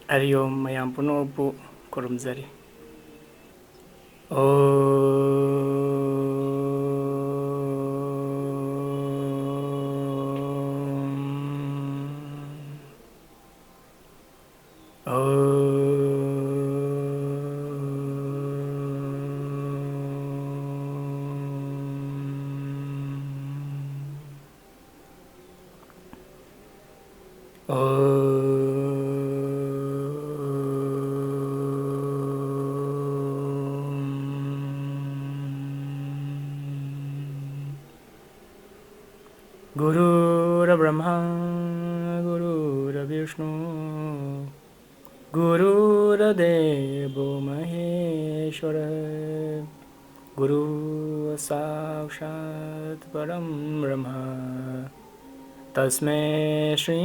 Ariom mayam punopu kurumzari. Guru Brahma, Guru Vishnu, Guru Devo Maheshwara, Guru Sakshat Param Brahma, Tasmai Shri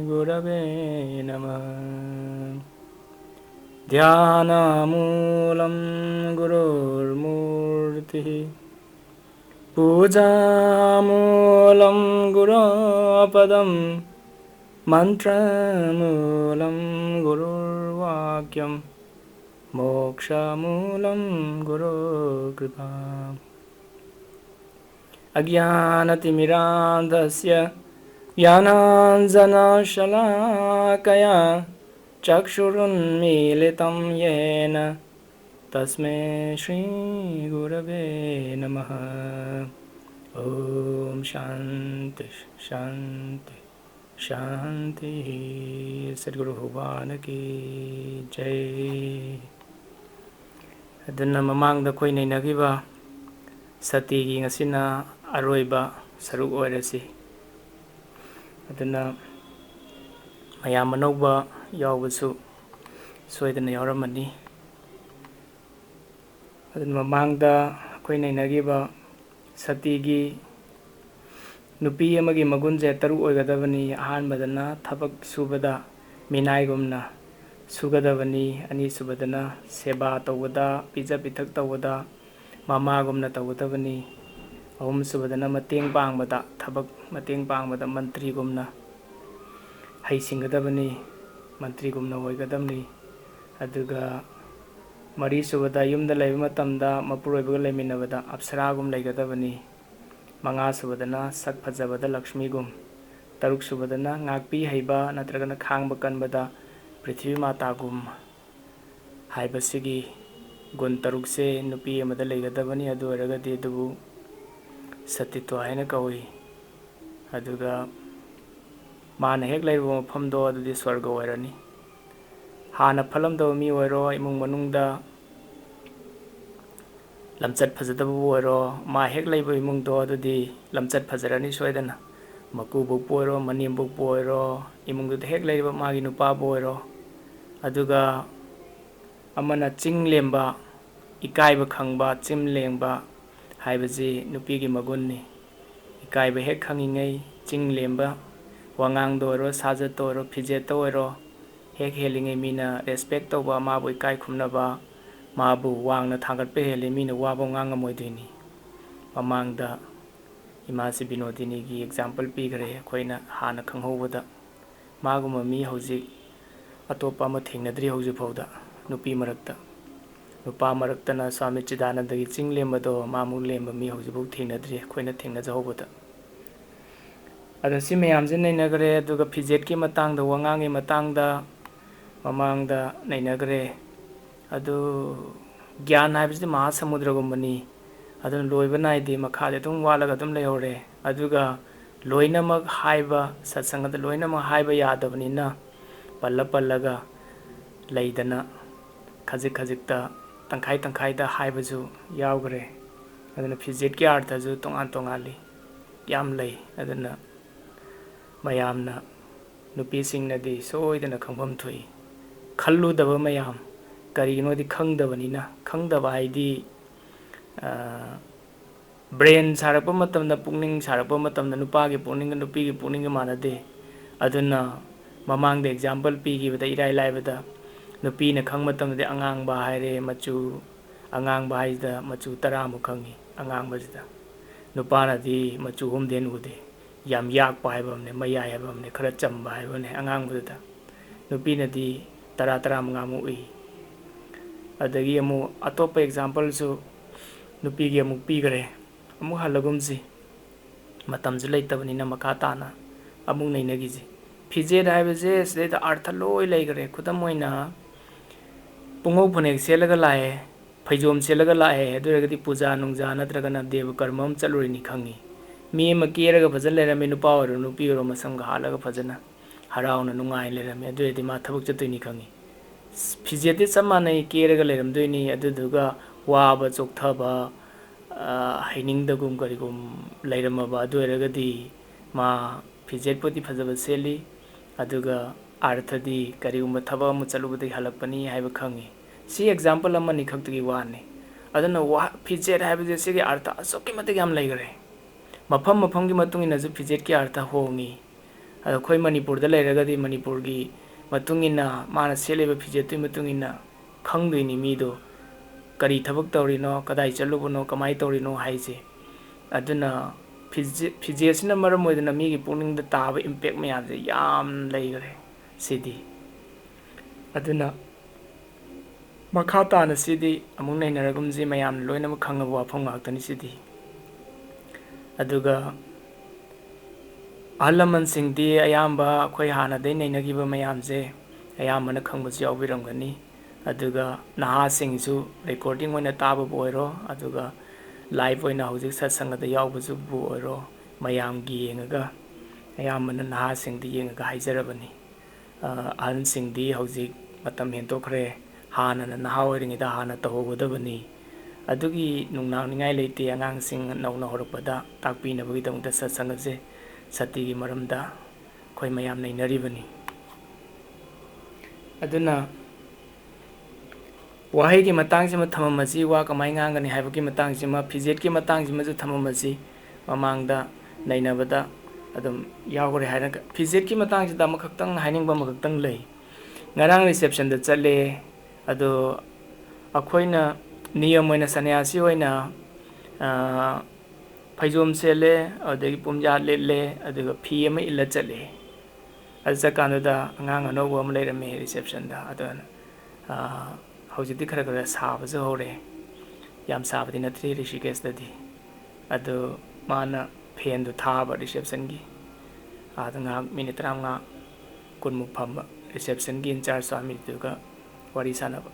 Gurave Namah. Dhyana Moolam Gurur Murti, Puja Moolam Guru Padam, Mantra Moolam Gurur Vakyam, Moksha Moolam Guru Kripa. Agyanatimirandasya Jnananjana Shalakaya Chakshurun Militam Yena Tasmai Shri Gurave Namaha. Om Shanti Shanti Shanti. Sadguru Bhagwan ki Jai. Aduna mamangda koi nainagiba Sati gi ngasina aroiba saruk oirasi. Aduna mayam manauba yawbasu soidana yawramani. Aduna mamangda koi nainagiba Sati gi nupi amagi magunje taruk oigadabani. Ahanbadana thabak subada minaigumna sugadabani. Ani subadana seba tawada pija pithak tawada mamagumna tawgadabani. Ahum subadana mateng pangbada thabak mateng pangbada mantri gumna haisingadabani. Mantri gumna oigadabani. Aduga mari subada yumda laiba matamda mapuroibaga laiminabada apsaragum laigadabani. Manga subadana sak phajabada lakshmi gum. Taruk subadana ngakpi haiba nattragana khangba kanbada prithvi mata gum. Haibasigi gun tarukse nupi amada laigadabani. Adu oiragadi adubu satitwa haina kawi. Aduga mana hek lairuba mafamdo adudi swarga oirani. Hana phalamdaba mi oiro imung manungda lamchat phajadabu oiro ma hek laiba imungdo adudi lamchat phajarani soidana. Makubukpu oiro manimbukpu oiro imungduda hek laiba magi nupabu oiro. Aduga amana ching lemba ikaiba khangba chim lengba haibasi nupigi magunni. Ikaiba hek khangingay ching lemba wangangdo oiro sajato oiro phijeto oiro hek helingay mina respect tawba mabu ikai khumnaba mabu wangna thangatpa heli mina waba ngangamoidini. Mamangda imasi binodini gi example pigre khoina hana khanghobada maguma mi hojik atopa ma thengnadri hojik phawda nupi marakta. Nupa maraktana Swami Chidanandagi ching lembado mamu lemba mi hojibuk thengnadri khoina thengnajahobada. Ada si mayamje nainagre aduga phijetki matangda wangangi matangda mamangda nainagre. Adu Gyan haibasidi mahasamudragumbani. Aduna loiba naide makhade dum walaga dum lehore. Aduga loinamak haiba satsangada loinamak haiba yadabanina palla pallaga laidana khajik khajikta tangkhai tangkhaida haibasu yaugre. Aduna phijetki arthasu tongan tongali yam lei. Aduna mayamna nupisingnadi soidana khangpham thui. Khalludaba mayam kariginodi khangdabanina. Khangdaba haidi brain sarakpa matamda pukning sarakpa matamda nupagi pukninga nupigi pukninga manade. Aduna mamangda example pigibada irai laibada nupina khang matamda angangba haire machu angangba haida machu 10 mu khangi angangbasida. Nupanadi machu humden ude yam yakpa haibamne mayai haibamne khara chamba haibamne angangbada. Nupinadi ꯇꯔꯥꯃꯉꯥꯃꯨꯛ ꯎꯏ ꯑꯗꯒꯤ ꯑꯃꯨꯛ ꯑꯇꯣꯞꯄ ꯑꯦꯛꯖꯥꯝꯄꯜꯁꯨ ꯅꯨꯄꯤꯒꯤ ꯑꯃꯨꯛ ꯄꯤꯈꯔꯦ ꯑꯃꯨꯛ ꯍꯜꯂꯒꯨꯝꯁꯤ ꯃꯇꯝꯁꯨ ꯂꯩꯇꯕꯅꯤꯅ ꯃꯈꯥ ꯇꯥꯅ ꯑꯃꯨꯛ ꯅꯩꯅꯈꯤꯁꯤ ꯐꯤꯖꯦꯠ ꯍꯥꯏꯕꯁꯦ ꯁꯤꯗꯩꯗ ꯑꯥꯔꯊ ꯂꯣꯏ ꯂꯩꯈꯔꯦ ꯈꯨꯗꯝ ꯑꯣꯏꯅ ꯄꯨꯡꯉꯧ ꯐꯅꯦꯛ ꯁꯦꯠꯂꯒ ꯂꯥꯛꯑꯦ ꯐꯩꯖꯣꯝ ꯁꯦꯠꯂꯒ ꯂꯥꯛꯑꯦ ꯑꯗꯨ ꯑꯣꯏꯔꯒꯗꯤ ꯄꯨꯖꯥ ꯅꯨꯡꯖꯥ ꯅꯠꯇ꯭ꯔꯒꯅ ꯗꯦꯕ ꯀꯔꯃ ꯑꯃ ꯆꯠꯂꯨꯔꯤꯅꯤ ꯈꯪꯉꯤ ꯃꯤ ꯑꯃ ꯀꯦꯔꯒ ꯐꯖꯅ ꯂꯩꯔꯝꯃꯦ ꯅꯨꯄꯥ ꯑꯣꯏꯔꯣ ꯅꯨꯄꯤ ꯑꯣꯏꯔꯣ ꯃꯁꯝꯒ ꯍꯥꯠꯂꯒ ꯐꯖꯅ ꯍꯔꯥꯎꯅ ꯅꯨꯡꯉꯥꯏꯅ ꯂꯩꯔꯝꯃꯦ ꯑꯗꯨ ꯑꯣꯏꯔꯗꯤ ꯃꯥ ꯊꯕꯛ ꯆꯠꯇꯣꯏꯅꯤ ꯈꯪꯉꯤ ꯐꯤꯖꯦꯠꯇꯤ ꯆꯞ ꯃꯥꯟꯅꯩ ꯀꯦꯔꯒ ꯂꯩꯔꯝꯗꯣꯏꯅꯤ ꯑꯗꯨꯗꯨꯒ ꯋꯥꯕ ꯆꯣꯛꯊꯕ ꯍꯩꯅꯤꯡꯗꯒꯨꯝ ꯀꯔꯤꯒꯨꯝ ꯂꯩꯔꯝꯃꯕ ꯑꯗꯨ ꯑꯣꯏꯔꯒꯗꯤ ꯃꯥ ꯐꯤꯖꯦꯠꯄꯨꯗꯤ ꯐꯖꯕ ꯁꯦꯠꯂꯤ ꯑꯗꯨꯒ ꯑꯥꯔꯊꯗꯤ ꯀꯔꯤꯒꯨꯝꯕ ꯊꯕꯛ ꯑꯃ ꯆꯠꯂꯨꯕꯗꯒꯤ ꯍꯜꯂꯛꯄꯅꯤ ꯍꯥꯏꯕ ꯈꯪꯉꯤ ꯁꯤ ꯑꯦꯛꯖꯥꯝꯄꯜ ꯑꯃꯅꯤ ꯈꯛꯇꯒꯤ ꯋꯥꯅꯤ ꯑꯗꯨꯅ ꯐꯤꯖꯦꯠ ꯍꯥꯏꯕꯁꯦ ꯁꯤꯒꯤ ꯑꯥꯔꯊ ꯑꯁꯨꯛꯀꯤ ꯃꯇꯤꯛ ꯌꯥꯝ ꯂꯩꯈꯔꯦ ꯃꯐꯝ ꯃꯐꯝꯒꯤ ꯃꯇꯨꯡ ꯏꯟꯅꯁꯨ ꯐꯤꯖꯦꯠꯀꯤ ꯑꯥꯔꯊ ꯍꯣꯡꯉꯤ ꯑꯗꯣ ꯑꯩꯈꯣꯏ ꯃꯅꯤꯄꯨꯔꯗ ꯂꯩꯔꯒꯗꯤ ꯃꯅꯤꯄꯨꯔꯒꯤ ꯃꯇꯨꯡ ꯏꯟꯅ ꯃꯥꯅ ꯁꯦꯠꯂꯤꯕ ꯐꯤꯖꯦꯠꯇꯨꯒꯤ ꯃꯇꯨꯡ ꯏꯟꯅ ꯈꯪꯗꯣꯏꯅꯤ ꯃꯤꯗꯣ ꯀꯔꯤ ꯊꯕꯛ ꯇꯧꯔꯤꯅꯣ ꯀꯗꯥꯏ ꯆꯠꯂꯨꯕꯅꯣ ꯀꯃꯥꯏꯅ ꯇꯧꯔꯤꯅꯣ ꯍꯥꯏꯁꯦ ꯑꯗꯨꯅ ꯐꯤꯖꯦꯠꯁꯤꯅ ꯃꯔꯝ ꯑꯣꯏꯗꯨꯅ ꯃꯤꯒꯤ ꯄꯨꯛꯅꯤꯡꯗ ꯇꯥꯕ ꯏꯝꯄꯦꯛ ꯃꯌꯥꯝꯁꯦ ꯌꯥꯝ ꯂꯩꯈꯔꯦ ꯁꯤꯗꯤ ꯑꯗꯨꯅ ꯃꯈꯥ ꯇꯥꯅ ꯁꯤꯗꯤ ꯑꯃꯨꯛ ꯅꯩꯅꯔꯒꯨꯝꯁꯤ ꯃꯌꯥꯝꯅ ꯂꯣꯏꯅꯃꯛ ꯈꯪꯉꯕ ꯋꯥꯐꯝ ꯉꯥꯛꯇꯅꯤ ꯁꯤꯗꯤ ꯑꯗꯨꯒ ꯑꯍꯜ ꯂꯃꯟꯁꯤꯡꯗꯤ ꯑꯌꯥꯝꯕ ꯑꯩꯈꯣꯏ ꯍꯥꯟꯅꯗꯒꯤ ꯅꯩꯅꯈꯤꯕ ꯃꯌꯥꯝꯁꯦ ꯑꯌꯥꯝꯕꯅ ꯈꯪꯕꯁꯨ ꯌꯥꯎꯕꯤꯔꯝꯒꯅꯤ ꯑꯗꯨꯒ ꯅꯍꯥꯁꯤꯡꯁꯨ ꯔꯦꯀꯣꯔꯗꯤꯡ ꯑꯣꯏꯅ ꯇꯥꯕꯕꯨ ꯑꯣꯏꯔꯣ ꯑꯗꯨꯒ ꯂꯥꯏꯚ ꯑꯣꯏꯅ ꯍꯧꯖꯤꯛ ꯁꯠꯁꯪꯒꯗ ꯌꯥꯎꯕꯁꯨꯕꯨ ꯑꯣꯏꯔꯣ ꯃꯌꯥꯝꯒꯤ ꯌꯦꯡꯉꯒ ꯑꯌꯥꯝꯕꯅ ꯅꯍꯥꯁꯤꯡꯗꯤ ꯌꯦꯡꯉꯒ ꯍꯥꯏꯖꯔꯕꯅꯤ ꯑꯍꯟꯁꯤꯡꯗꯤ ꯍꯧꯖꯤꯛ ꯃꯇꯝ ꯍꯦꯟꯇꯣꯛꯈ꯭ꯔꯦ ꯍꯥꯟꯅꯅ ꯅꯍꯥ ꯑꯣꯏꯔꯤꯉꯩꯗ ꯍꯥꯟꯅ ꯇꯧꯍꯧꯒꯗꯕꯅꯤ ꯑꯗꯨꯒꯤ ꯅꯨꯡꯅꯥꯡꯅꯤꯡꯉꯥꯏ ꯂꯩꯇꯦ ꯑꯉꯥꯡꯁꯤꯡ ꯅꯧꯅ ꯍꯧꯔꯛꯄꯗ ꯇꯥꯛꯄꯤꯅꯕꯒꯤꯗꯃꯛꯇ ꯁꯠꯁꯪꯒꯁꯦ ꯁꯇꯤꯒꯤ ꯃꯔꯝꯗ ꯑꯩꯈꯣꯏ ꯃꯌꯥꯝ ꯅꯩꯅꯔꯤꯕꯅꯤ ꯑꯗꯨꯅ ꯋꯥꯍꯩꯒꯤ ꯃꯇꯥꯡꯁꯤꯃ ꯊꯝꯃꯝꯃꯁꯤ ꯋꯥ ꯀꯃꯥꯏꯅ ꯉꯥꯡꯒꯅꯤ ꯍꯥꯏꯕꯒꯤ ꯃꯇꯥꯡꯁꯤꯃ ꯐꯤꯖꯦꯠꯀꯤ ꯃꯇꯥꯡꯁꯤꯃꯁꯨ ꯊꯝꯃꯝꯃꯁꯤ ꯃꯃꯥꯡꯗ ꯅꯩꯅꯕꯗ ꯑꯗꯨꯝ ꯌꯥꯎꯈ꯭ꯔꯦ ꯍꯥꯏꯔꯒ ꯐꯤꯖꯦꯠꯀꯤ ꯃꯇꯥꯡꯁꯤꯗ ꯑꯃꯈꯛꯇꯪ ꯍꯥꯏꯅꯤꯡꯕ ꯑꯃꯈꯛꯇꯪ ꯂꯩ ꯉꯔꯥꯡ ꯔꯤꯁꯦꯞꯁꯟꯗ ꯆꯠꯂꯦ ꯑꯗꯣ ꯑꯩꯈꯣꯏꯅ ꯅꯤꯌꯝ ꯑꯣꯏꯅ ꯁꯟꯅ꯭ꯌꯥꯁꯤ ꯑꯣꯏꯅ ꯐꯩꯖꯣꯝ ꯁꯦꯠꯂꯦ ꯑꯗꯨꯗꯒꯤ ꯄꯨꯝꯌꯥꯠ ꯂꯤꯠꯂꯦ ꯑꯗꯨꯒ ꯐꯤ ꯑꯃ ꯏꯜꯂ ꯆꯠꯂꯦ ꯑꯗꯨ ꯆꯠꯀꯥꯟꯗꯨꯗ ꯑꯉꯥꯡ ꯑꯅꯧꯕ ꯑꯃ ꯂꯩꯔꯝꯃꯦ ꯔꯤꯁꯦꯞꯁꯟꯗ ꯑꯗꯨꯅ ꯍꯧꯖꯤꯛꯇꯤ ꯈꯔ ꯈꯔ ꯁꯥꯕꯁꯨ ꯍꯧꯔꯦ ꯌꯥꯝ ꯁꯥꯕꯗꯤ ꯅꯠꯇ꯭ꯔꯤ ꯔꯤꯁꯤꯀꯦꯁꯇꯗꯤ ꯑꯗꯨ ꯃꯥꯅ ꯐꯦꯟꯗꯨ ꯊꯥꯕ ꯔꯤꯁꯦꯞꯁꯟꯒꯤ ꯑꯗ ꯉꯥꯏꯍꯥꯛ ꯃꯤꯅꯤꯠ 15 ꯀꯨꯟꯃꯨꯛ ꯐꯝꯕ ꯔꯤꯁꯦꯞꯁꯟꯒꯤ ꯏꯟꯆꯥꯔꯖ ꯁ꯭ꯋꯥꯃꯤꯗꯨꯒ ꯋꯥꯔꯤ ꯁꯥꯟꯅꯕ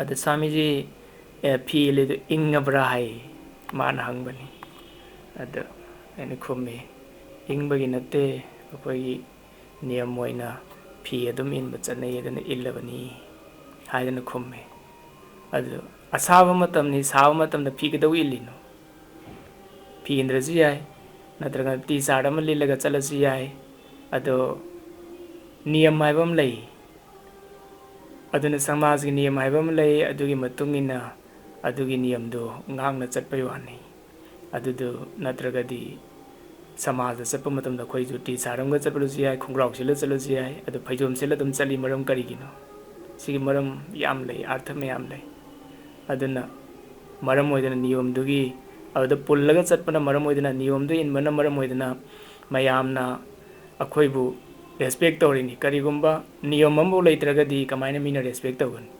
ꯑꯗ ꯁ꯭ꯋꯥꯃꯤꯖꯤ ꯐꯤ ꯏꯜꯂꯤꯗꯨ ꯏꯪꯉꯕ꯭ꯔꯥ ꯍꯥꯏ ꯃꯥꯅ ꯍꯪꯕꯅꯤ ꯑꯗ ꯑꯩꯅ ꯈꯨꯝꯃꯤ ꯏꯪꯕꯒꯤ ꯅꯠꯇꯦ ꯑꯩꯈꯣꯏꯒꯤ ꯅꯤꯌꯝ ꯑꯣꯏꯅ ꯐꯤ ꯑꯗꯨꯝ ꯏꯟꯕ ꯆꯠꯅꯩ ꯑꯗꯨꯅ ꯏꯜꯂꯕꯅꯤ ꯍꯥꯏꯗꯅ ꯈꯨꯝꯃꯤ ꯑꯗꯨ ꯑꯁꯥꯕ ꯃꯇꯝꯅꯤ ꯁꯥꯕ ꯃꯇꯝꯗ ꯐꯤ ꯀꯩꯗꯧ ꯏꯜꯂꯤꯅꯣ ꯐꯤ ꯏꯟꯗ꯭ꯔꯁꯨ ꯌꯥꯏ ꯅꯠꯇ꯭ꯔꯒ ꯇꯤ ꯁꯥꯔꯠ ꯑꯃ ꯂꯤꯠꯂꯒ ꯆꯠꯂꯁꯨ ꯌꯥꯏ ꯑꯗꯣ ꯅꯤꯌꯝ ꯍꯥꯏꯕ ꯑꯃ ꯂꯩ ꯑꯗꯨꯅ ꯁꯃꯥꯖꯒꯤ ꯅꯤꯌꯝ ꯍꯥꯏꯕ ꯑꯃ ꯂꯩ ꯑꯗꯨꯒꯤ ꯃꯇꯨꯡ ꯏꯟꯅ ꯑꯗꯨꯒꯤ ꯅꯤꯌꯝꯗꯨ ꯉꯥꯛꯅ ꯆꯠꯄꯩ ꯋꯥꯅꯤ ꯑꯗꯨꯗꯨ ꯅꯠꯇ꯭ꯔꯒꯗꯤ ꯁꯃꯥꯖꯗ ꯆꯠꯄ ꯃꯇꯝꯗ ꯑꯩꯈꯣꯏꯁꯨ ꯇꯤ ꯁꯥꯔꯠ ꯑꯃꯒ ꯆꯠꯄꯁꯨ ꯌꯥꯏ ꯈꯣꯡꯒ꯭ꯔꯥꯎ ꯁꯦꯠꯂ ꯆꯠꯂꯁꯨ ꯌꯥꯏ ꯑꯗꯨ ꯐꯩꯖꯣꯝ ꯁꯦꯠꯂ ꯑꯗꯨꯝ ꯆꯠꯂꯤ ꯃꯔꯝ ꯀꯔꯤꯒꯤꯅꯣ ꯁꯤꯒꯤ ꯃꯔꯝ ꯌꯥꯝ ꯂꯩ ꯑꯥꯔꯊ ꯃꯌꯥꯝ ꯂꯩ ꯑꯗꯨꯅ ꯃꯔꯝ ꯑꯣꯏꯗꯅ ꯅꯤꯌꯣꯝꯗꯨꯒꯤ ꯑꯗꯨꯗ ꯄꯨꯜꯂꯒ ꯆꯠꯄꯅ ꯃꯔꯝ ꯑꯣꯏꯗꯅ ꯅꯤꯌꯣꯝꯗꯨ ꯏꯟꯕꯅ ꯃꯔꯝ ꯑꯣꯏꯗꯅ ꯃꯌꯥꯝꯅ ꯑꯩꯈꯣꯏꯕꯨ ꯔꯦꯁꯄꯦꯛ ꯇꯧꯔꯤꯅꯤ ꯀꯔꯤꯒꯨꯝꯕ ꯅꯤꯌꯝ ꯑꯃꯐꯥꯎ ꯂꯩꯇ꯭ꯔꯒꯗꯤ ꯀꯃꯥꯏꯅ ꯃꯤꯅ ꯔꯦꯁꯄꯦꯛ ꯇꯧꯒꯅꯤ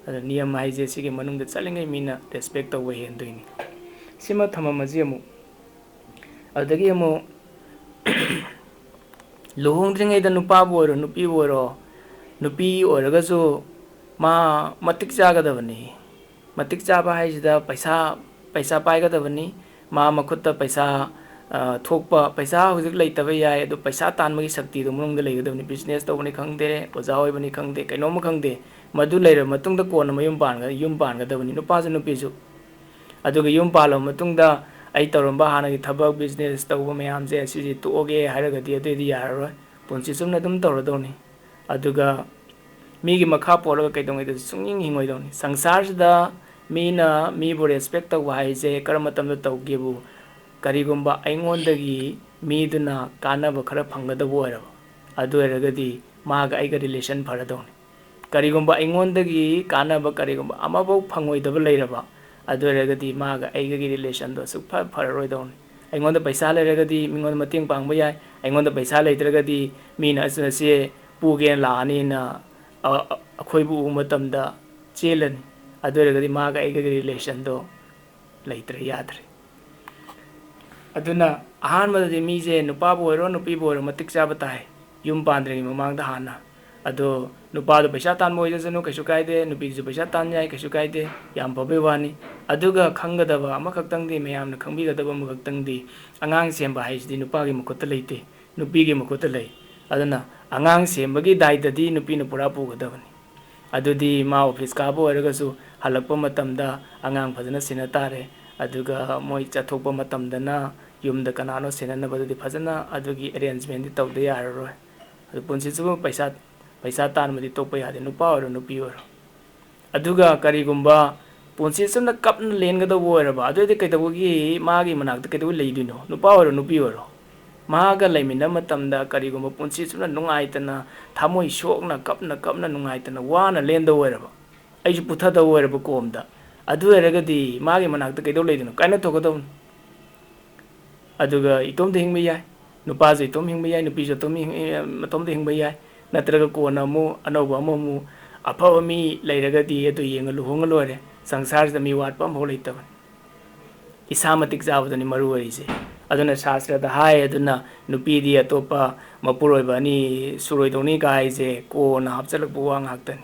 ꯑꯗꯨ ꯅꯤꯌꯝ ꯍꯥꯏꯁꯦ ꯁꯤꯒꯤ ꯃꯅꯨꯡꯗ ꯆꯠꯂꯤꯉꯩ ꯃꯤꯅ ꯔꯦꯁꯄꯦꯛ ꯇꯧꯕ ꯍꯦꯟꯗꯣꯏꯅꯤ ꯁꯤꯃ ꯊꯝꯃꯝꯃꯁꯤ ꯑꯃꯨꯛ ꯑꯗꯨꯗꯒꯤ ꯑꯃꯨꯛ luhongdringeida nupa bu oiro nupi bu oiro nupi oiragasu ma matik chagadabani matik chaba haisida paisa paigadabani ma makhutta paisa thokpa paisa hujik leitaba yai adu paisa tanmagi shakti du munungda leigadabani business tawbani khangde oja hoibani khangde kainoma khangde madu leira matungda kona mayum pangadabani nupa su nupi su aduga yum palo matungda ai tawramba hanagi thabak business tawba mayam je asiji toge haragadi adedi yararoi punshi sumna dum tawradoni aduga migi makha polaga kaidongai sunging hingoidoni sangsar sida mina mibu respect tawba haise karamatamda tawgebu karigumba aingondagi miduna kanaba khara phangadabu oiraba adu eragadi maga aiga relation pharadoni karigumba aingondagi kanaba karigumba amabau phangoidaba leiraba adu eragadi maga aiga gi relation do su phararoidoni aingonda paisa leiragadi mingonda mating pangba yai aingonda paisa leitragadi mina asase puge laani na ꯑꯩꯈꯣꯏꯕꯨ ꯎꯕ ꯃꯇꯝꯗ ꯆꯦꯜꯂꯅꯤ ꯑꯗꯨ ꯑꯣꯏꯔꯒꯗꯤ ꯃꯥꯒ ꯑꯩꯒꯒꯤ ꯔꯤꯂꯦꯁꯟꯗꯣ ꯂꯩꯇ꯭ꯔꯦ ꯌꯥꯗ꯭ꯔꯦ ꯑꯗꯨꯅ ꯑꯍꯥꯟꯕꯗꯗꯤ ꯃꯤꯁꯦ ꯅꯨꯄꯥꯕꯨ ꯑꯣꯏꯔꯣ ꯅꯨꯄꯤꯕꯨ ꯑꯣꯏꯔꯣ ꯃꯇꯤꯛ ꯆꯥꯕ ꯇꯥꯏ ꯌꯨꯝ ꯄꯥꯟꯗ꯭ꯔꯤꯉꯩ ꯃꯃꯥꯡꯗ ꯍꯥꯟꯅ ꯑꯗꯣ ꯅꯨꯄꯥꯗꯣ ꯄꯩꯁꯥ ꯇꯥꯟꯕ ꯑꯣꯏꯖꯁꯅꯨ ꯀꯩꯁꯨ ꯀꯥꯏꯗꯦ ꯅꯨꯄꯤꯁꯨ ꯄꯩꯁꯥ ꯇꯥꯟ ꯌꯥꯏ ꯀꯩꯁꯨ ꯀꯥꯏꯗꯦ ꯌꯥꯝ ꯐꯕꯩ ꯋꯥꯅꯤ ꯑꯗꯨꯒ ꯈꯪꯒꯗꯕ ꯑꯃꯈꯛꯇꯪꯗꯤ ꯃꯌꯥꯝꯅ ꯈꯪꯕꯤꯒꯗꯕ ꯑꯃꯈꯛꯇꯪꯗꯤ ꯑꯉꯥꯡ ꯁꯦꯝꯕ ꯍꯥꯏꯁꯤꯗꯤ ꯅꯨꯄꯥꯒꯤ ꯃꯈꯨꯠꯇ ꯂꯩꯇꯦ ꯅꯨꯄꯤꯒꯤ ꯃꯈꯨꯠꯇ ꯂꯩ ꯑꯗꯨꯅ ꯑꯉꯥꯡ ꯁꯦꯝꯕꯒꯤ ꯗꯥꯏꯇꯗꯤ ꯅꯨꯄꯤꯅ ꯄꯨꯔꯥ ꯄꯨꯒꯗꯕꯅꯤ ꯑꯗꯨꯗꯤ ꯃꯥ ꯑꯣꯐꯤꯁ ꯀꯥꯕ ꯑꯣꯏꯔꯒꯁꯨ ꯍꯜꯂꯛꯄ ꯃꯇꯝꯗ ꯑꯉꯥꯡ ꯐꯖꯅ ꯁꯦꯟꯅ ꯇꯥꯔꯦ ꯑꯗꯨꯒ ꯃꯣꯏ ꯆꯠꯊꯣꯛꯄ ꯃꯇꯝꯗꯅ ꯌꯨꯝꯗ ꯀꯅꯥꯅꯣ ꯁꯦꯟꯅꯅꯕꯗꯨꯗꯤ ꯐꯖꯅ ꯑꯗꯨꯒꯤ ꯑꯦꯔꯦꯟꯖꯃꯦꯟꯗꯤ ꯇꯧꯗ ꯌꯥꯔꯔꯣꯏ ꯑꯗꯨ ꯄꯨꯟꯁꯤꯁꯤꯕꯨ ꯄꯩꯁꯥ ꯇꯥꯟꯕꯗꯤ ꯇꯣꯛꯄ ꯌꯥꯗꯦ ꯅꯨꯄꯥ ꯑꯣꯏꯔꯣ ꯅꯨꯄꯤ ꯑꯣꯏꯔꯣ ꯑꯗꯨꯒ ꯀꯔꯤꯒꯨꯝꯕ ꯄꯨꯟꯁꯤ ꯆꯨꯝꯅ ꯀꯞꯅ ꯂꯦꯟꯒꯗꯧꯕ ꯑꯣꯏꯔꯕ ꯑꯗꯨꯑꯣꯏꯗꯤ ꯀꯩꯗꯧꯕꯒꯤ ꯃꯥꯒꯤ ꯃꯅꯥꯛꯇ ꯀꯩꯗꯧꯕꯩ ꯂꯩꯗꯣꯏꯅꯣ ꯅꯨꯄꯥ ꯑꯣꯏꯔꯣ ꯅꯨꯄꯤ ꯑꯣꯏꯔꯣ ꯃꯥꯒ ꯂꯩꯃꯤꯟꯅꯕ ꯃꯇꯝꯗ ꯀꯔꯤꯒꯨꯝꯕ ꯄꯨꯟꯁꯤ ꯆꯨꯝꯅ ꯅꯨꯡꯉꯥꯏꯇꯅ ꯊꯃꯣꯏ ꯁꯣꯛꯅ ꯀꯞꯅ ꯅꯨꯡꯉꯥꯏꯇꯅ ꯋꯥꯅ ꯂꯦꯟꯗꯧ ꯑꯣꯏꯔꯕ ꯑꯩꯁꯨ ꯄꯨꯊꯗꯧ ꯑꯣꯏꯔꯕ ꯀꯣꯝꯗ ꯑꯗꯨ ꯑꯣꯏꯔꯒꯗꯤ ꯃꯥꯒꯤ ꯃꯅꯥꯛꯇ ꯀꯩꯗꯧ ꯂꯩꯗꯣꯏꯅꯣ ꯀꯥꯏꯅꯊꯣꯛꯀꯗꯧꯅꯤ ꯑꯗꯨꯒ ꯏꯇꯣꯝꯇ ꯍꯤꯡꯕ ꯌꯥꯏ ꯅꯨꯄꯥꯁꯨ ꯏꯇꯣꯝ ꯍꯤꯡꯕ ꯌꯥꯏ ꯅꯨꯄꯤꯁꯨ ꯃꯇꯣꯝꯇ ꯍꯤꯡꯕ ꯌꯥꯏ ꯅꯠꯇ꯭ꯔꯒ ꯀꯣꯟꯅ ꯑꯃꯨꯛ ꯑꯅꯧꯕ ꯑꯃꯃꯨꯛ ꯑꯐꯕ ꯃꯤ ꯂꯩꯔꯒꯗꯤ ꯑꯗꯨ ꯌꯦꯡꯉ ꯂꯨꯍꯣꯡꯉ ꯂꯣꯏꯔꯦ ꯁꯪꯁꯥꯔꯁꯤꯗ ꯃꯤ ꯋꯥꯠꯄ ꯑꯃꯐꯥꯎ ꯂꯩꯇꯕꯅꯤ ꯏꯁꯥ ꯃꯇꯤꯛ ꯆꯥꯕꯗꯨꯅꯤ ꯃꯔꯨ ꯑꯣꯏꯔꯤꯁꯦ ꯑꯗꯨꯅ ꯁꯥꯁꯇ꯭ꯔꯗ ꯍꯥꯏ ꯑꯗꯨꯅ ꯅꯨꯄꯤꯗꯤ ꯑꯇꯣꯞꯄ ꯃꯄꯨꯔꯣꯏꯕ ꯑꯅꯤ ꯁꯨꯔꯣꯏꯗꯧꯅꯤ ꯀ ꯍꯥꯏꯁꯦ ꯀꯣꯟꯅ ꯍꯥꯞꯆꯤꯜꯂꯛꯄ ꯋꯥ ꯉꯥꯛꯇꯅꯤ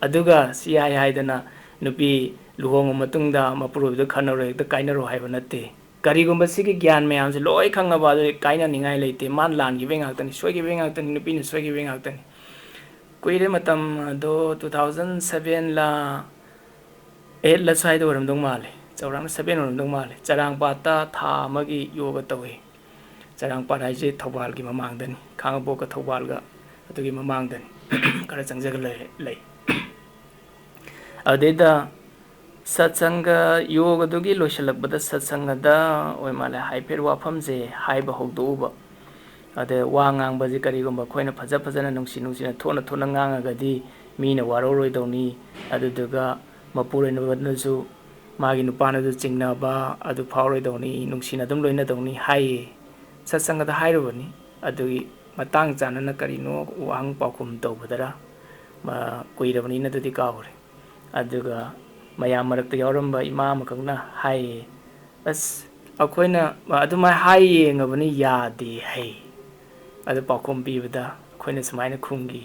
ꯑꯗꯨꯒ ꯁꯤ ꯍꯥꯏꯗꯅ ꯅꯨꯄꯤ ꯂꯨꯍꯣꯡꯉ ꯃꯇꯨꯡꯗ ꯃꯄꯨꯔꯣꯏꯕꯗ ꯈꯟꯅꯔꯣ ꯍꯦꯛꯇ ꯀꯥꯏꯅꯔꯣ ꯍꯥꯏꯕ ꯅꯠꯇꯦ ꯀꯔꯤꯒꯨꯝꯕ ꯁꯤꯒꯤ ꯒ꯭ꯌꯥꯟ ꯃꯌꯥꯝꯁꯦ ꯂꯣꯏ ꯈꯪꯉꯕ ꯑꯗꯨ ꯀꯥꯏꯅꯅꯤꯡꯉꯥꯏ ꯂꯩꯇꯦ ꯃꯥꯅ ꯂꯥꯟꯈꯤꯕꯒꯤ ꯉꯥꯛꯇꯅꯤ ꯁꯣꯏꯈꯤꯕꯒꯤ ꯉꯥꯛꯇꯅꯤ ꯅꯨꯄꯤꯅ ꯁꯣꯏꯈꯤꯕꯒꯤ ꯉꯥꯛꯇꯅꯤ ꯀꯨꯏꯔꯦ ꯃꯇꯝ ꯑꯗꯣ 2007ला 8ला ꯁ꯭ꯋꯥꯏꯗ ꯑꯣꯏꯔꯝꯗꯧ ꯃꯥꯜꯂꯦ ꯆꯥꯎꯔꯥꯛꯅ 7 ꯑꯣꯏꯔꯝꯗꯧ ꯃꯥꯜꯂꯦ ꯆꯔꯥꯡꯄꯥꯠꯇ ꯊꯥ ꯑꯃꯒꯤ ꯌꯣꯒ ꯇꯧꯏ ꯆꯔꯥꯡꯄꯥꯠ ꯍꯥꯏꯁꯦ ꯊꯧꯕꯥꯜꯒꯤ ꯃꯃꯥꯡꯗꯅꯤ ꯈꯥꯡꯉꯕꯣꯛꯀ ꯊꯧꯕꯥꯜꯒ ꯑꯗꯨꯒꯤ ꯃꯃꯥꯡꯗꯅꯤ ꯈꯔ ꯆꯪꯖꯒ ꯂꯩ ꯑꯗꯩꯗ ꯁꯠꯁꯪꯒ ꯌꯣꯒꯗꯨꯒꯤ ꯂꯣꯏꯁꯤꯜꯂꯛꯄꯗ ꯁꯠꯁꯪꯒꯗ ꯑꯣꯏ ꯃꯥꯜꯂꯦ ꯍꯥꯏꯐꯦꯠ ꯋꯥꯐꯝꯁꯦ ꯍꯥꯏꯕ ꯍꯧꯗꯣꯛꯎꯕ ꯑꯗ ꯋꯥ ꯉꯥꯡꯕꯁꯦ ꯀꯔꯤꯒꯨꯝꯕ ꯑꯩꯈꯣꯏꯅ ꯐꯖꯅ ꯅꯨꯡꯁꯤꯅ ꯊꯣꯠꯅ ꯉꯥꯡꯉꯒꯗꯤ ꯃꯤꯅ ꯋꯥꯔꯧꯔꯣꯏꯗꯧꯅꯤ ꯑꯗꯨꯗꯨꯒ ꯃꯄꯨꯔꯣꯏꯕꯅꯁꯨ ꯃꯥꯒꯤ ꯅꯨꯄꯥꯅꯁꯨ ꯆꯤꯡꯅꯕ ꯑꯗꯨ ꯐꯥꯎꯔꯣꯏꯗꯧꯅꯤ ꯅꯨꯡꯁꯤꯅ ꯑꯗꯨꯝ ꯂꯣꯏꯅꯗꯧꯅꯤ ꯍꯥꯏꯌꯦ ꯁꯠꯁꯪꯒꯗ ꯍꯥꯏꯔꯨꯕꯅꯤ ꯑꯗꯨꯒꯤ ꯃꯇꯥꯡ ꯆꯥꯅꯅ ꯀꯔꯤꯅꯣ ꯋꯥꯍꯪ ꯄꯥꯎꯈꯨꯝ ꯇꯧꯕꯗꯔ ꯀꯨꯏꯔꯕꯅꯤꯅ ꯑꯗꯨꯗꯤ ꯀꯥꯎꯈ꯭ꯔꯦ ꯑꯗꯨꯒ ꯃꯌꯥꯝ ꯃꯔꯛꯇ ꯌꯥꯎꯔꯝꯕ ꯏꯃꯥ ꯑꯃꯈꯛꯅ ꯍꯥꯏꯌꯦ ꯑꯁ ꯑꯩꯈꯣꯏꯅ ꯑꯗꯨꯃꯥꯏꯅ ꯍꯥꯏ ꯌꯦꯡꯉꯕꯅꯤ ꯌꯥꯗꯦ ꯍꯩ ꯑꯗꯨ ꯄꯥꯎꯈꯨꯝ ꯄꯤꯕꯗ ꯑꯩꯈꯣꯏꯅ ꯁꯨꯃꯥꯏꯅ ꯈꯨꯝꯈꯤ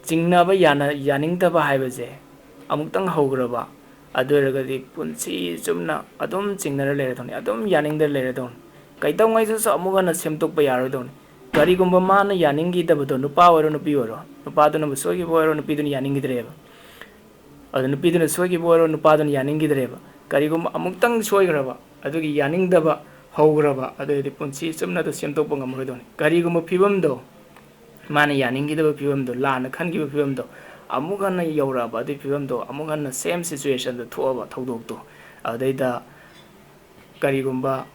ꯆꯤꯡꯅꯕ ꯌꯥꯅꯤꯡꯗꯕ ꯍꯥꯏꯕꯁꯦ ꯑꯃꯨꯛꯇꯪ ꯍꯧꯈ꯭ꯔꯕ ꯑꯗꯨ ꯑꯣꯏꯔꯒꯗꯤ ꯄꯨꯟꯁꯤ ꯆꯨꯝꯅ ꯑꯗꯨꯝ ꯆꯤꯡꯅꯔ ꯂꯩꯔꯗꯧꯅꯤ ꯑꯗꯨꯝ ꯌꯥꯅꯤꯡꯗꯅ ꯂꯩꯔꯗꯧꯅꯤ ꯀꯩꯗꯧꯉꯩꯗꯁꯨ ꯑꯃꯨꯛ ꯍꯟꯅ ꯁꯦꯝꯗꯣꯛꯄ ꯌꯥꯔꯣꯏꯗꯧꯅꯤ ꯀꯔꯤꯒꯨꯝꯕ ꯃꯥꯅ ꯌꯥꯅꯤꯡꯈꯤꯗꯕꯗꯣ ꯅꯨꯄꯥ ꯑꯣꯏꯔꯣ ꯅꯨꯄꯤ ꯑꯣꯏꯔꯣ ꯅꯨꯄꯥꯗꯨꯅꯕꯨ ꯁꯣꯏꯈꯤꯕ ꯑꯣꯏꯔꯣ ꯅꯨꯄꯤꯗꯨꯅ ꯌꯥꯅꯤꯡꯈꯤꯗ꯭ꯔꯦꯕ ꯑꯗꯨ ꯅꯨꯄꯤꯗꯨꯅ ꯁꯣꯏꯈꯤꯕ ꯑꯣꯏꯔꯣ ꯅꯨꯄꯥꯗꯨꯅ ꯌꯥꯅꯤꯡꯈꯤꯗ꯭ꯔꯦꯕ ꯀꯔꯤꯒꯨꯝꯕ ꯑꯃꯨꯛꯇꯪ ꯁꯣꯏꯈ꯭ꯔꯕ ꯑꯗꯨꯒꯤ ꯌꯥꯅꯤꯡꯗꯕ ꯍꯧꯈ꯭ꯔꯕ ꯑꯗꯨꯑꯣꯏꯗꯤ ꯄꯨꯟꯁꯤ ꯆꯨꯝꯅꯗ ꯁꯦꯝꯗꯣꯛꯄ ꯉꯝꯃꯔꯣꯏꯗꯧꯅꯤ ꯀꯔꯤꯒꯨꯝꯕ ꯐꯤꯕꯝꯗꯣ ꯃꯥꯅ ꯌꯥꯅꯤꯡꯈꯤꯗꯕ ꯐꯤꯕꯝꯗꯣ ꯂꯥꯟꯅ ꯈꯟꯈꯤꯕ ꯐꯤꯕꯝꯗꯣ ꯑꯃꯨꯛ ꯍꯟꯅ ꯌꯧꯔꯛꯑꯕ ꯑꯗꯨꯒꯤ ꯐꯤꯕꯝꯗꯣ ꯑꯃꯨꯛ ꯍꯟꯅ ꯁꯦꯝ ꯁꯤꯆꯨꯋꯦꯁꯟꯗ ꯊꯣꯛꯑꯕ ꯊꯧꯗꯣꯛꯇꯣ ꯑꯗꯨꯗꯩꯗ ꯀꯔꯤꯒꯨꯝꯕ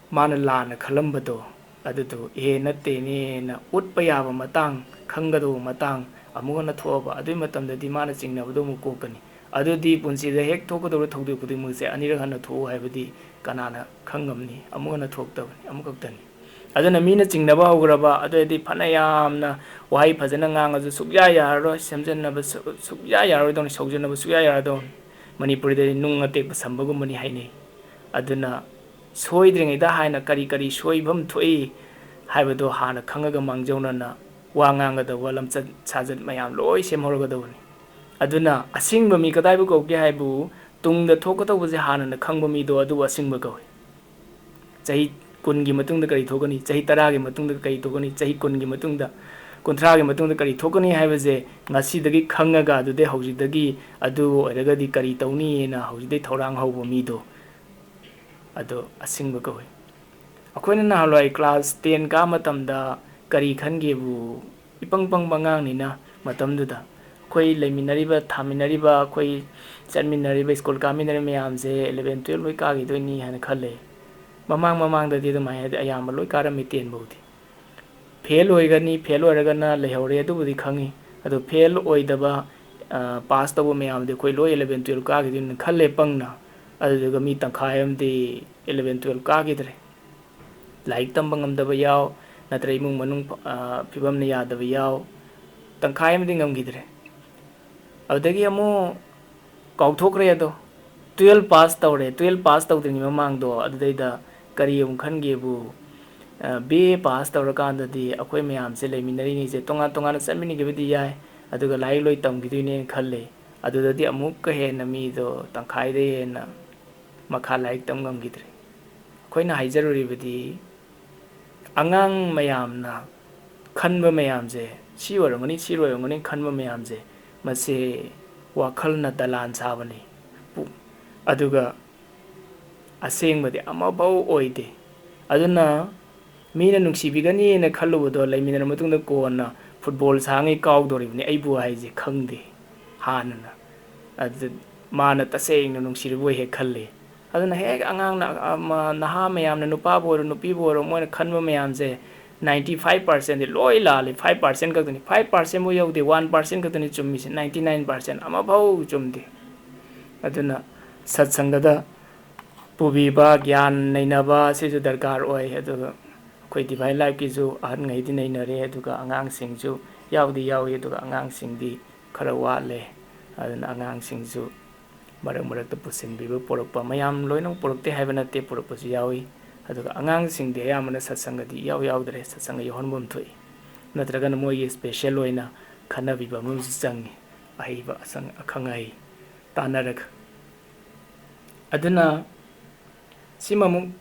ꯃꯥꯅ ꯂꯥꯟꯅ ꯈꯜꯂꯝꯕꯗꯣ ꯑꯗꯨꯗꯣ ꯅꯠꯇꯦꯅꯦꯅ ꯎꯠꯄ ꯌꯥꯕ ꯃꯇꯥꯡ ꯈꯪꯒꯗꯧꯕ ꯃꯇꯥꯡ ꯑꯃꯨꯛ ꯍꯟꯅ ꯊꯣꯛꯑꯕ ꯑꯗꯨꯒꯤ ꯃꯇꯝꯗꯗꯤ ꯃꯥꯅ ꯆꯤꯡꯅꯕꯗꯣ ꯑꯃꯨꯛ ꯀꯣꯛꯀꯅꯤ ꯑꯗꯨꯗꯤ ꯄꯨꯟꯁꯤꯗ ꯍꯦꯛ ꯊꯣꯛꯀꯗꯧꯕ ꯊꯧꯗꯣꯛ ꯈꯨꯗꯤꯡꯃꯛꯁꯦ ꯑꯅꯤꯔꯛ ꯍꯟꯅ ꯊꯣꯛꯎ ꯍꯥꯏꯕꯗꯤ ꯀꯅꯥꯅ ꯈꯪꯉꯝꯅꯤ ꯑꯃꯨꯛ ꯍꯟꯅ ꯊꯣꯛꯇꯕꯅꯤ ꯑꯃꯨꯛꯈꯛꯇꯅꯤ ꯑꯗꯨꯅ ꯃꯤꯅ ꯆꯤꯡꯅꯕ ꯍꯧꯈ꯭ꯔꯕ ꯑꯗꯨꯑꯣꯏꯗꯤ ꯐꯅ ꯌꯥꯝꯅ ꯋꯥꯍꯩ ꯐꯖꯅ ꯉꯥꯡꯉꯁꯨ ꯁꯨꯛꯌꯥ ꯌꯥꯔꯔꯣꯏ ꯁꯦꯝꯖꯤꯟꯅꯕ ꯁꯨꯛꯌꯥ ꯌꯥꯔꯣꯏꯗꯧꯅꯤ ꯁꯧꯖꯤꯟꯅꯕ ꯁꯨꯛꯌꯥ ꯌꯥꯔꯗꯧꯅꯤ ꯃꯅꯤꯄꯨꯔꯤꯗꯗꯤ ꯅꯨꯡ ꯑꯇꯦꯛꯄ ꯁꯝꯕꯒꯨꯝꯕꯅꯤ ꯍꯥꯏꯅꯩ ꯑꯗꯨꯅ ꯁꯣꯏꯗ꯭ꯔꯤꯉꯩꯗ ꯍꯥꯟꯅ ꯀꯔꯤ ꯁꯣꯏꯐꯝ ꯊꯣꯛꯏ ꯍꯥꯏꯕꯗꯣ ꯍꯥꯟꯅ ꯈꯪꯉꯒ ꯃꯥꯡꯖꯧꯅꯅ ꯋꯥ ꯉꯥꯡꯒꯗꯧꯕ ꯂꯝꯆꯠ ꯁꯥꯖꯠ ꯃꯌꯥꯝ ꯂꯣꯏ ꯁꯦꯝꯍꯧꯔꯒꯗꯧꯕꯅꯤ ꯑꯗꯨꯅ ꯑꯁꯤꯡꯕ ꯃꯤ ꯀꯗꯥꯏꯕꯨ ꯀꯧꯒꯦ ꯍꯥꯏꯕꯨ ꯇꯨꯡꯗ ꯊꯣꯛꯀꯗꯧꯕꯁꯦ ꯍꯥꯟꯅꯅ ꯈꯪꯕ ꯃꯤꯗꯣ ꯑꯗꯨꯕꯨ ꯑꯁꯤꯡꯕ ꯀꯧꯏ ꯆꯍꯤ 10ꯒꯤ ꯃꯇꯨꯡꯗ ꯀꯔꯤ ꯊꯣꯛꯀꯅꯤ ꯆꯍꯤ 10ꯒꯤꯃꯇꯨꯡꯗ ꯀꯔꯤ ꯊꯣꯛꯀꯅꯤ ꯆꯍꯤ 10ꯒꯤ ꯃꯇꯨꯡꯗ 30ꯒꯤ ꯃꯇꯨꯡꯗ ꯀꯔꯤ ꯊꯣꯛꯀꯅꯤ ꯍꯥꯏꯕꯁꯦ ꯉꯁꯤꯗꯒꯤ ꯈꯪꯉꯒ ꯑꯗꯨꯗꯩ ꯍꯧꯖꯤꯛꯇꯒꯤ ꯑꯗꯨ ꯑꯣꯏꯔꯒꯗꯤ ꯀꯔꯤ ꯇꯧꯅꯤꯅ ꯍꯧꯖꯤꯛꯇꯩ ꯊꯧꯔꯥꯡ ꯍꯧꯕ ꯃꯤꯗꯣ ꯑꯗꯣ ꯑꯁꯤꯡꯕ ꯀꯧꯏ ꯑꯩꯈꯣꯏꯅ ꯅꯍꯥꯟꯋꯥꯏ ꯀ꯭ꯂꯥꯁ 10 ꯀꯥ ꯃꯇꯝꯗ ꯀꯔꯤ ꯈꯟꯒꯦꯕꯨ ꯏꯄꯪ ꯄꯪꯕ ꯑꯉꯥꯡꯅꯤꯅ ꯃꯇꯝꯗꯨꯗ ꯑꯩꯈꯣꯏ ꯂꯩꯃꯤꯟꯅꯔꯤꯕ ꯊꯥꯃꯤꯟꯅꯔꯤꯕ ꯑꯩꯈꯣই ꯆꯠꯃꯤꯟꯅꯔꯤꯕ ꯁ꯭ꯀꯨꯜ ꯀꯥꯃꯤꯟꯅꯔꯤꯕ ꯃꯌꯥꯝꯁꯦ 11 12 ꯂꯣꯏ ꯀꯥꯈꯤꯗꯣꯏꯅꯤ ꯍꯥꯏꯅ ꯈꯜꯂꯦ ꯃꯃꯥꯡꯗꯗꯤ ꯑꯗꯨꯃꯥꯏꯅ ꯍꯥꯏꯗꯤ ꯑꯌꯥꯝꯕ ꯂꯣꯏ ꯀꯥꯔꯝꯃꯤ 10 ꯐꯥꯎꯗꯤ ꯐꯦꯜ ꯑꯣꯏꯒꯅꯤ ꯐꯦꯜ ꯑꯣꯏꯔꯒꯅ ꯂꯩꯍꯧꯔꯦ ꯑꯗꯨꯕꯨꯗꯤ ꯈꯪꯉꯤ ꯑꯗꯣ ꯐꯦꯜ ꯑꯣꯏꯗꯕ ꯄꯥꯁ ꯇꯧꯕ ꯃꯌꯥꯝꯗꯤ ꯑꯩꯈꯣꯏ ꯂꯣꯏ 11 12 ꯀꯥꯈꯤꯗꯣꯏꯅꯤ ꯈꯜꯂꯦ ꯄꯪꯅ ꯑꯗꯨꯗꯨꯒ ꯃꯤ ꯇꯪꯈꯥꯏ ꯑꯃꯗꯤ 11 12 ꯀꯥꯈꯤꯗ꯭ꯔꯦ ꯂꯥꯏꯔꯤꯛ ꯇꯝꯕ ꯉꯝꯗꯕ ꯌꯥꯎ ꯅꯠꯇ꯭ꯔꯒ ꯏꯃꯨꯡ ꯃꯅꯨꯡ ꯐꯤꯕꯝꯅ ꯌꯥꯗꯕ ꯌꯥꯎ tangkhai amadi ngamgidre adagi amu kauthokre ado 12 pass tawre 12 pass tawdini mamang do adudaida kari um khange bu be pass tawra kanda di akoi mayam se leminari ni se tonga tonga na samini gibidi yai aduga lai loi tamgidine khalle adudadi amuk ka he na mi do tangkhai de na makha laik tam ngamgidre khoina haijaruri bidi angang mayam na khanba mayam je si orongani si royongani khanba mayam je mase wakhal na dalan sabani aduga asengmadi amabau oide aduna mina nungsibigani na khallubudo laimina matungda kona football sangi kaudoribni aibu haije khangde haanana adu mana taseng na nungsirui he khalle aduna he angang na naha mayam na nupa boru nupi boru moina khanba mayam je 95% loi lali 5% kaduni 5% mo yaude 1% kaduni chummi 99% amabau chumde aduna satsangada pubiba gyan nainaba sisu darkar oi aduga koi divine life ki ju ahn ngai di nainare aduga angang sing ju yaudi yawi aduga angang sing di khara wale aduna angang sing ju marak marak ta pusin biba porokpa mayam loinong porokte haibana te porokpa ju yawi aduga angang sing de yamana satsanga di yaw yawdre satsanga yohonbom thoi natraga na moi special loina khana biba mu changi ahiba asang akhangai tanarag aduna simamung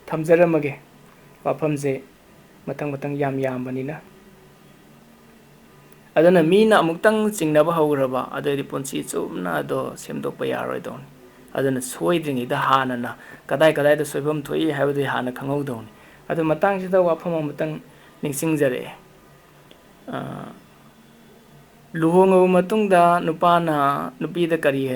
thamjaramage wafamje matang matang yam yambanina aduna mina amuktang chingnaba hograba adodi punshi chupna do semdokpa yaroi don aduna soidringeida haanana kadai kadai da soibam thoi haibadi hana khangau adu matang sida wafam matang ningsingjare luhongaba matungda nupana nupida kari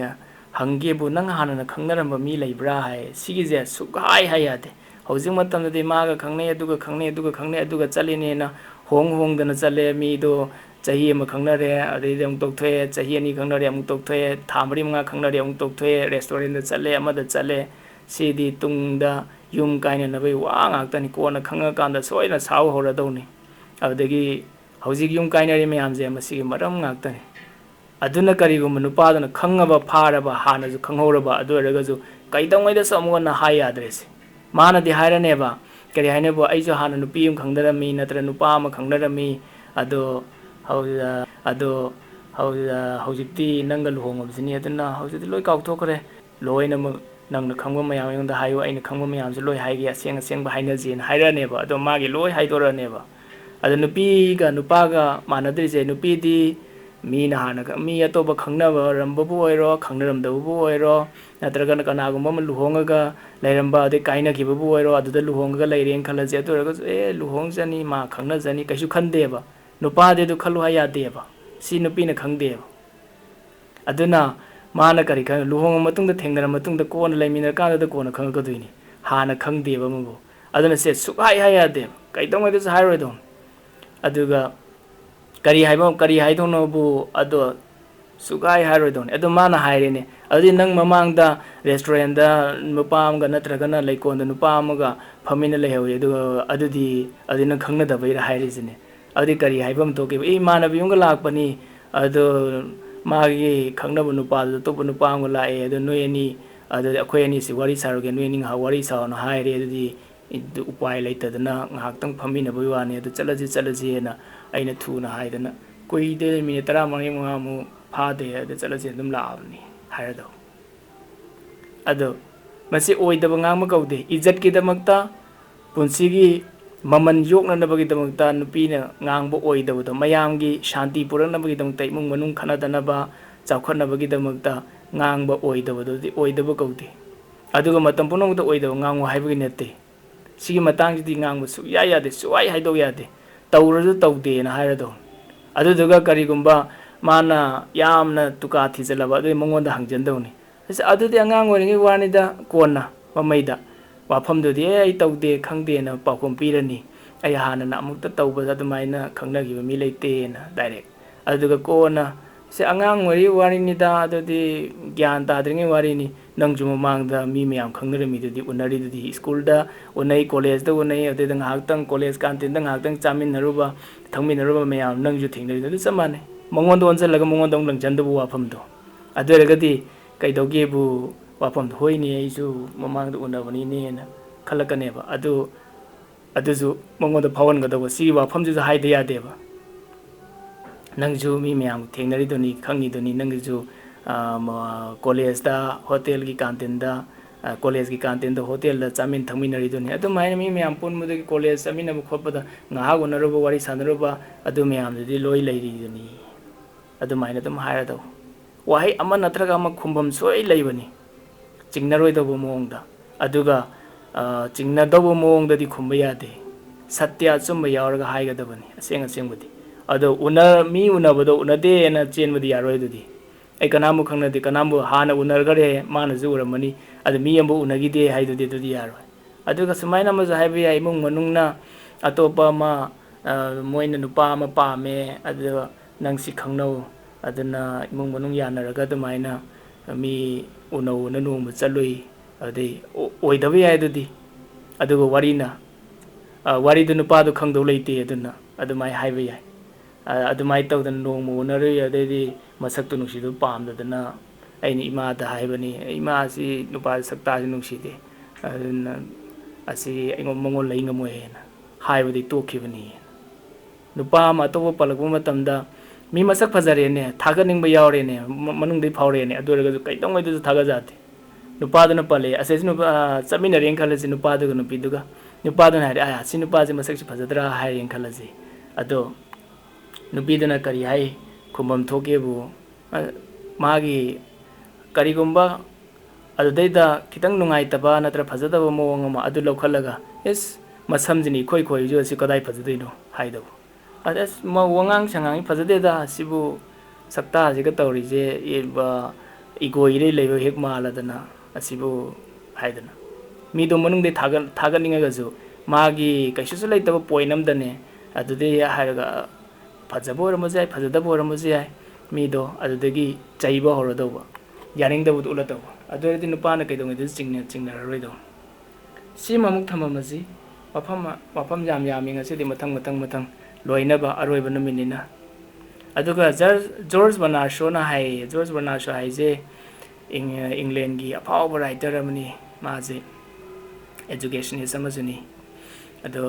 hangge bu nang haanana khangnaramba mi leibra hai sigije sukhai hayade hojing matamda de maga khangne aduga chalene na hongdana chale mi do chahi ama khangnare adei amuk tokthwe chahi ani khangnare amuk tokthwe thamari mga khangnare amuk tokthwe restaurant da chale amada chale sidi tungda yum kaina na bai wa ngaktani kona khanga kanda soina saw hora dawni adagi hojik yum kaina ri mayam je masigi maram ngaktani aduna karigumba nupadana khangaba pharaba hana ju khanghoraba adu raga ju kaidangwai da samona hai address mana di hairaneba kari hainebo aijo hana nupi um khangdarami natra nupa ama khangdarami ado hojikti nanga luhongabsini aduna hojikti loi kaukthokre loina nangna khangba mayam yongda hayo aina khangba mayam ju loi haige aseng ba hainaji na hairaneba ado magi loi haidoraneba ado nupi ga nupa ga manadri je nupi di mina hana mi atopa khangnaba rambabu oiro khangnaramdabu oiro natraga kanagumba ma luhongaga lairamba ade kaina kibabu oiro aduda luhongaga laireng khalaje aduraga luhongjani ma khangnajani kaisu khandeba nupa de du khalu hayadeba si nupina khangdeba aduna mana kari khan luhong matungda thengnara matungda kona laimina kanda da kona khangakaduini hana khangdeba mabu aduna se sukhai hayadeba kaidongwai da hairodon aduga kari haidon bu ado sugai harodon ado mana hairene adi nang mamangda restaurant da nupam ga natraga na laikon da nupam ga famina lehawi ado adudi nang khangna da baira hairizine adi kari haibam to ke e mana bi yunga lakpani ado magi khangna bu nupa da to bu nupam ga lae ado noyani ado akhoi ani si wari saroge noyani ha wari sa na haire adi upai laitadana ngaktang famina bu wani ado chalaji na aina thuna haidana koide minute 10 mu phade ade chalaje dum laabni hairado ado masi oidaba ngangma kaude ijat ki damakta punshi gi maman yokna nabagi damakta nupina ngangba oidaba mayamgi shanti purana bagi damakta imung manung khanadana ba chawkhana bagi damakta ngangba oidaba kaude aduga matam punongda oidaba ngangwa haibagi nette sigi matang di ngangba su yade suai haidok yade tawradu tawde na hairado aduduga karigumba mana yamna tuka thijalaba adu mongonda hangjandawni adudi angang oringi wanida kona mamaida wafamdudi ai tawde khangde na pakom pirani ai hanana amukta tawba adumaina khangnagiba mi leite na direct aduga kona se angang ori warinida adudi gyan tadringi warini ꯅꯪꯁꯨ ꯃꯃꯥꯡꯗ ꯃꯤ ꯃꯌꯥꯝ ꯈꯪꯅꯔꯝꯃꯤꯗꯨꯗꯤ ꯎꯅꯔꯤꯗꯨꯗꯤ ꯁ꯭ꯀꯨꯜꯗ ꯎꯅꯩ ꯀꯣꯂꯦꯖꯇ ꯎꯅꯩ ꯑꯗꯨꯗ ꯉꯥꯏꯍꯥꯛꯇꯪ college ꯀꯥꯟꯇꯤꯟꯗ ꯉꯥꯏꯍꯥꯛꯇꯪ ꯆꯥꯃꯤꯟꯅꯔꯨꯕ ꯊꯛꯃꯤꯟꯅꯔꯨꯕ ꯃꯌꯥꯝ ꯅꯪꯁꯨ ꯊꯦꯡꯅꯔꯤꯗꯨ ꯑꯗꯨ ꯆꯞ ꯃꯥꯟꯅꯩ ꯃꯉꯣꯟꯗ ꯑꯣꯟꯁꯤꯜꯂꯒ ꯃꯉꯣꯟꯗ ꯑꯃꯨꯛ ꯂꯪꯁꯤꯟꯗꯕ ꯋꯥꯐꯝꯗꯣ ꯑꯗꯨ ꯑꯣꯏꯔꯒꯗꯤ ꯀꯩꯗꯧꯒꯦꯕꯨ ꯋꯥꯐꯝꯗꯣ ꯍꯣꯏꯅꯦ ꯑꯩꯁꯨ ꯃꯃꯥꯡꯗ ꯎꯅꯕꯅꯤꯅꯦꯅ ꯈꯜꯂꯛꯀꯅꯦꯕ ꯑꯗꯨꯁꯨ ꯃꯉꯣꯟꯗ ꯐꯥꯎꯍꯟꯒꯗꯧꯕ ꯁꯤꯒꯤ ꯋꯥꯐꯝꯁꯤꯁꯨ ꯍꯥꯏꯗ ꯌꯥꯗꯦꯕ ꯅꯪꯁꯨ ꯃꯤ ꯃꯌꯥꯝ ꯊꯦꯡꯅꯔꯤꯗꯨꯅꯤ ꯈꯪꯉꯤꯗꯨꯅꯤ ꯅꯪꯒꯤꯁꯨ ꯀꯣꯂꯦꯖꯇ ꯍꯣꯇꯦꯜꯒꯤ ꯀꯥꯟꯇꯤꯟꯗ ꯀꯣꯂꯦꯖꯀꯤ ꯀꯥꯟꯇꯤꯟꯗ ꯍꯣꯇꯦꯜꯗ ꯆꯥꯃꯤꯟ ꯊꯛꯃꯤꯟꯅꯔꯤꯗꯨꯅꯤ ꯑꯗꯨꯃꯥꯏꯅ ꯃꯤ ꯃꯌꯥꯝ ꯄꯨꯟꯕꯗꯒꯤ ꯀꯣꯂꯦꯖ ꯆꯠꯃꯤꯟꯅꯕ ꯈꯣꯠꯄꯗ ꯉꯥꯏꯍꯥꯛ ꯎꯅꯔꯨꯕ ꯋꯥꯔꯤ ꯁꯥꯟꯅꯔꯨꯕ ꯑꯗꯨ ꯃꯌꯥꯝꯗꯨꯗꯤ ꯂꯣꯏ ꯂꯩꯔꯤꯗꯨꯅꯤ ꯑꯗꯨꯃꯥꯏꯅ ꯑꯗꯨꯝ ꯍꯥꯏꯔꯗꯧ ꯋꯥꯍꯩ ꯑꯃ ꯅꯠꯇ꯭ꯔꯒ ꯑꯃ ꯈꯨꯝꯐꯝ ꯁꯣꯏ ꯂꯩꯕꯅꯤ ꯆꯤꯡꯅꯔꯣꯏꯗꯧꯕ ꯃꯑꯣꯡꯗ ꯑꯗꯨꯒ ꯆꯤꯡꯅꯗꯧꯕ ꯃꯑꯣꯡꯗꯗꯤ ꯈꯨꯝꯕ ꯌꯥꯗꯦ ꯁꯠꯌ ꯑꯆꯨꯝꯕ ꯌꯥꯎꯔꯒ ꯍꯥꯏꯒꯗꯕꯅꯤ ꯑꯁꯦꯡꯕꯗꯤ ꯑꯗꯣ ꯃꯤ ꯎꯅꯕꯗꯣ ꯎꯅꯗꯦꯅ ꯆꯦꯟꯕꯗꯤ ꯌꯥꯔꯣꯏ ꯑꯗꯨꯗꯤ ꯑꯩ ꯀꯅꯥꯝꯕꯨ ꯈꯪꯅꯗꯦ ꯀꯅꯥꯝꯕꯨ ꯍꯥꯟꯅ ꯎꯅꯈꯔꯦ ꯃꯥꯅꯁꯨ ꯎꯔꯝꯃꯅꯤ ꯑꯗꯨ ꯃꯤ ꯑꯃꯕꯨ उनगिदे हाइदुदि दुदि यारोय अदुगा सुमाइना अमसु हाइबा याइ इमुंग मनुंगना अतोपा अमा मोइना नुपा अमा पामे अदुगा नंगसि खंगनौ अदुना इमुंग मनुंग यानरगा अदुमाइना मी उनौना नोंबा चलुई अदै ओइदबा याइ दुदि अदुगा वारिना वारिदु नुपादु खंगदौ लेइते अदुना अदुमाइ हाइबा याइ अदुमाइ तौदना नोंबा उनरुई अदैदि मसक्तु नुंसिदु पामददना ꯑꯩꯅ ꯏꯃꯥꯗ ꯍꯥꯏꯕꯅꯤ ꯏꯃꯥꯁꯤ ꯅꯨꯄꯥꯁꯤ ꯁꯛꯇꯥꯁꯤ ꯅꯨꯡꯁꯤꯗꯦ ꯑꯗꯨꯅ ꯑꯁꯤ ꯃꯉꯣꯟ ꯂꯩ ꯉꯝꯃꯣꯏꯅ ꯍꯥꯏꯕꯗꯤ ꯇꯣꯛꯈꯤꯕꯅꯤ ꯅꯨꯄꯥ ꯑꯃ ꯑꯇꯣꯞꯄ ꯄꯜꯂꯛꯄ ꯃꯇꯝꯗ ꯃꯤ ꯃꯁꯛ ꯐꯖꯔꯦꯅꯦ ꯊꯥꯒꯠꯅꯤꯡꯕ ꯌꯥꯎꯔꯦꯅꯦ ꯃꯅꯨꯡꯗꯩ ꯐꯥꯎꯔꯦꯅꯦ ꯑꯗꯨ ꯑꯣꯏꯔꯒꯁꯨ ꯀꯩꯗꯧꯉꯩꯗꯁꯨ ꯊꯥꯒꯠꯖꯗꯦ ꯅꯨꯄꯥꯗꯨꯅ ꯄꯜꯂꯦ ꯑꯁꯤꯁꯤ ꯅꯨꯄꯥ ꯆꯠꯃꯤꯟꯅꯔꯦꯅ ꯈꯜꯂꯁꯤ ꯅꯨꯄꯥꯗꯨꯒ ꯅꯨꯄꯤꯗꯨꯒ ꯅꯨꯄꯥꯗꯨꯅ ꯍꯥꯏꯔꯦ ꯁꯤ ꯅꯨꯄꯥꯁꯤ ꯃꯁꯛꯁꯤ ꯐꯖꯗ꯭ꯔꯥ ꯍꯥꯏꯔꯦꯅ ꯈꯜꯂꯁꯤ ꯑꯗꯣ नुपीदना करी हाई खुमम थोकेबु मागी karigumba अदुदैदा खितंग नुंगाइतबा नत्र फजदबा मओंग अमा अदु लौखलगा इस मसमजिनी खोइ खोइ जो असि कदाइ फजदैनो हाइदबु अदस म वंगांग संगांग फजदेदा सिबु सक्ता जिगा तौरिजे एबा इगोइरे लेबो हेक मालदना असिबु हाइदना मीदो मनुंग दे थागनिंगगजु मागी कैसुसु लेतबा पोइन अमदने अदुदे हाइरगा फजबो ओरमजु याइ फजदबो ओरमजु याइ मीदो अदुदगी चैबा होरदौबा यानिंगदबुद उलतौबा अदुरदि नुपाना कैदोंगदि चिंगनररोइदौ सिममुक थममसि वफम याम यामि ngasidi मथंग लोइनबा अरोइबा नुमिनिना अदुगा जॉर्ज बर्नार्ड शॉ ना हाइ जॉर्ज बर्नार्ड शॉ हाइजे इंग्लैंड की अफावबा राइटर अमनि माजे एजुकेशनिस्ट अमजुनी अदो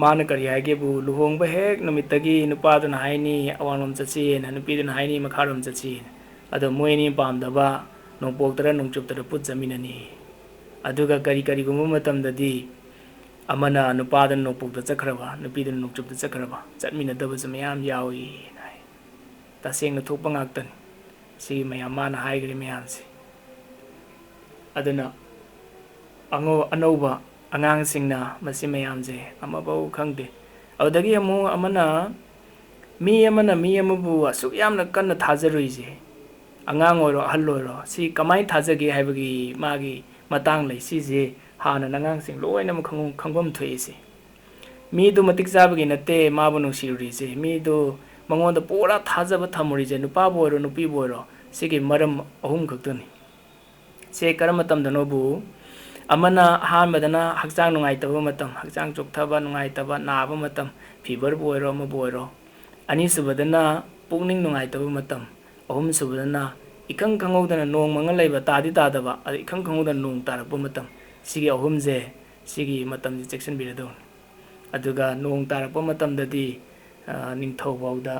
माना करी हाइगेबु लुहोंगबा हेक नुमितगी नुपादुना हाइनी अवांगलोम चचीना नुपीदुना हाइनी मखारोम चची अदो मोइनी पामदबा नोंपोक्तरा नोंचुप्तरा पुत जमिननी अदुगा करीगुम्बा मतमददी अमना नुपादन नोंपोक्ता चखरबा नुपीदुना नोंचुप्ता चखरबा चटमिनदबसु मयाम यावी नाइ तसेंगना थोकपा ngaktan si mayam mana haigri mayamsi aduna anouba angangsingna masi mayamje amabau khangde adagi amu amana mi amabu asuk yamna kanna thaajaruije angang oiro ahal oiro si kamai thajage haibagi magi matang lei sije hana nangang sing loina mu khangbam thoise mi du matik jabagi natte mabu nungsiruje mi du mangonda pura thajaba thamurije nupa boiro nupi boiro sigi maram ahum khaktani se karam matamdano bu amana hanbadana hakjang nungaitaba matam hakjang chokthaba nungaitaba naba matam fever boiro ma boiro ani subadana pukning nungaitaba matam ahum subadana ikang khangudana nong mangal leiba tadi tadaba adi ikang khangudana nong tarakpa matam sigi ahumje sigi matam ji section birado aduga nong tarakpa matam dadi ningthau bauda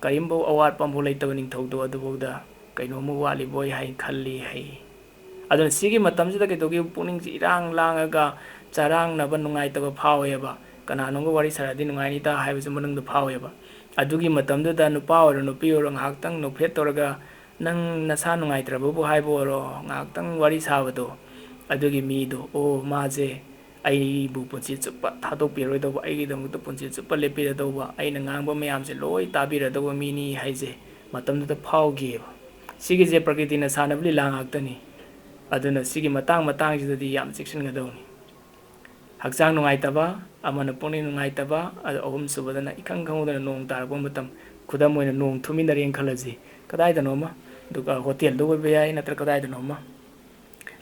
karimbo awat pambo leitaba ningthau do adu bauda kaino mu wali boy hai khalli hai adun sigi matam sida ketogi puning ji irang langaga charang naba nungaitaba phaweba kana nongo wari saradi nungaini ta haibu manung du phaweba adugi matam da nupa or nupi or nghaktang nuphet torga nang nasa nungaitrabu haibo oro nghaktang wari sabado adugi mi do o maje ai bu punchi chupa thadok piroi do ai gidam to punchi chupa lepira do ba ai na ngang ba mayam se loi tabira do mi ni haije matam da phawge sigi je prakriti na sanabli langaktani aduna sigi matang jidadi yam section ga dawni hakjang nungaitaba amana poni nungaitaba adu ahum subadana ikang khangudana nong tarakpa matam khudam oina nong thuminareng khalaji kadai da noma ꯑꯗꯨꯒ ꯍꯣꯇꯦꯜꯗ ꯑꯣꯏꯕ ꯌꯥꯏ ꯅꯠꯇ꯭ꯔꯒ ꯀꯗꯥꯏꯗꯅꯣꯃ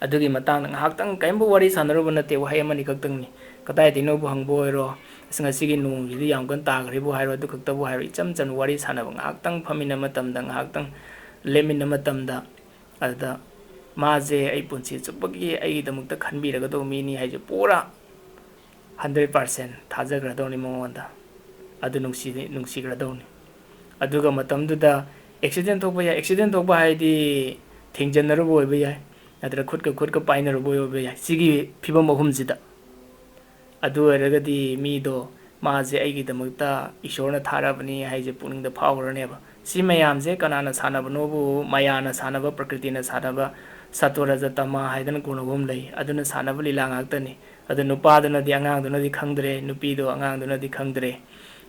ꯑꯗꯨꯒꯤ ꯃꯇꯥꯡꯗ ꯉꯥꯏꯍꯥꯛꯇꯪ ꯀꯔꯤꯝꯕꯨ ꯋꯥꯔꯤ ꯁꯥꯟꯅꯔꯨꯕ ꯅꯠꯇꯦ ꯋꯥꯍꯩ ꯑꯃꯅꯤ ꯈꯛꯇꯪꯅꯤ ꯀꯗꯥꯏꯗꯒꯤꯅꯣꯕꯨ ꯍꯪꯕ ꯑꯣꯏꯔꯣ ꯉꯁꯤꯒꯤ ꯅꯣꯡꯁꯤꯗꯤ ꯌꯥꯝ ꯀꯟꯅ ꯇꯥꯈ꯭ꯔꯦꯕꯨ ꯍꯥꯏꯔꯣ ꯑꯗꯨ ꯈꯛꯇꯕꯨ ꯍꯥꯏꯔꯣ ꯏꯆꯝ ꯆꯝꯅ ꯋꯥꯔꯤ ꯁꯥꯟꯅꯕ ꯉꯥꯏꯍꯥꯛꯇꯪ ꯐꯝꯃꯤꯟꯅ ꯃꯇꯝꯗ ꯉꯥꯏꯍꯥꯛꯇꯪ ꯂꯦꯝꯃꯤꯟꯅ ꯃꯇꯝꯗ ꯑꯗꯨꯗ ꯃꯥꯁꯦ ꯑꯩ ꯄꯨꯟꯁꯤ ꯆꯨꯞꯄꯒꯤ ꯑꯩꯒꯤꯗꯃꯛꯇ ꯈꯟꯕꯤꯔꯒꯗꯧꯕ ꯃꯤꯅꯤ ꯍꯥꯏꯁꯦ ꯄꯨꯔꯥ 100% ꯊꯥꯖꯈ꯭ꯔꯗꯧꯅꯤ ꯃꯉꯣꯟꯗ ꯑꯗꯨ ꯅꯨꯡꯁꯤꯈ꯭ꯔꯗꯧꯅꯤ ꯑꯗꯨꯒ ꯃꯇꯝꯗꯨꯗ ꯑꯦꯛꯁꯤꯗꯦꯟ ꯊꯣꯛꯄ ꯌꯥꯏ ꯑꯦꯛꯁꯤꯗꯦꯟ ꯊꯣꯛꯄ ꯍꯥꯏꯗꯤ ꯊꯦꯡꯖꯤꯟꯅꯔꯨꯕ ꯑꯣꯏꯕ ꯌꯥꯏ ꯅꯠꯇ꯭ꯔꯒ ꯈꯨꯠꯀ ꯄꯥꯏꯅꯔꯨꯕ ꯑꯣꯏꯕ ꯌꯥꯏ ꯁꯤꯒꯤ ꯐꯤꯕꯝ ꯑꯍꯨꯝꯁꯤꯗ ꯑꯗꯨ ꯑꯣꯏꯔꯒꯗꯤ ꯃꯤꯗꯣ ꯃꯥꯁꯦ ꯑꯩꯒꯤꯗꯃꯛꯇ ꯏꯁꯣꯔꯅ ꯊꯥꯔꯕꯅꯤ ꯍꯥꯏꯁꯦ ꯄꯨꯛꯅꯤꯡꯗ ꯐꯥꯎꯈ꯭ꯔꯅꯦꯕ ꯁꯤ ꯃꯌꯥꯝꯁꯦ ꯀꯅꯥꯅ ꯁꯥꯟꯅꯕꯅꯣꯕꯨ ꯃꯌꯥꯅ ꯁꯥꯟꯅꯕ ꯄ꯭ꯔꯀ꯭ꯔꯤꯇꯤꯅ ꯁꯥꯟꯅꯕ ꯁꯇꯣꯔꯖ ꯇꯃꯥ ꯍꯥꯏꯗꯅ ꯒꯨණ ꯂꯩ ꯑꯗꯨꯅ ꯁꯥꯟꯅꯕ ꯂꯤꯂꯥ ꯉꯥꯛꯇꯅꯤ ꯑꯗꯨ ꯅꯨꯄꯥꯗꯨꯅꯗꯤ ꯑꯉꯥꯡꯗꯨꯅꯗꯤ ꯈꯪꯗ꯭ꯔꯦ ꯅꯨꯄꯤꯗꯣ ꯑꯉꯥꯡꯗꯨꯅꯗꯤ ꯈꯪꯗ꯭ꯔꯦ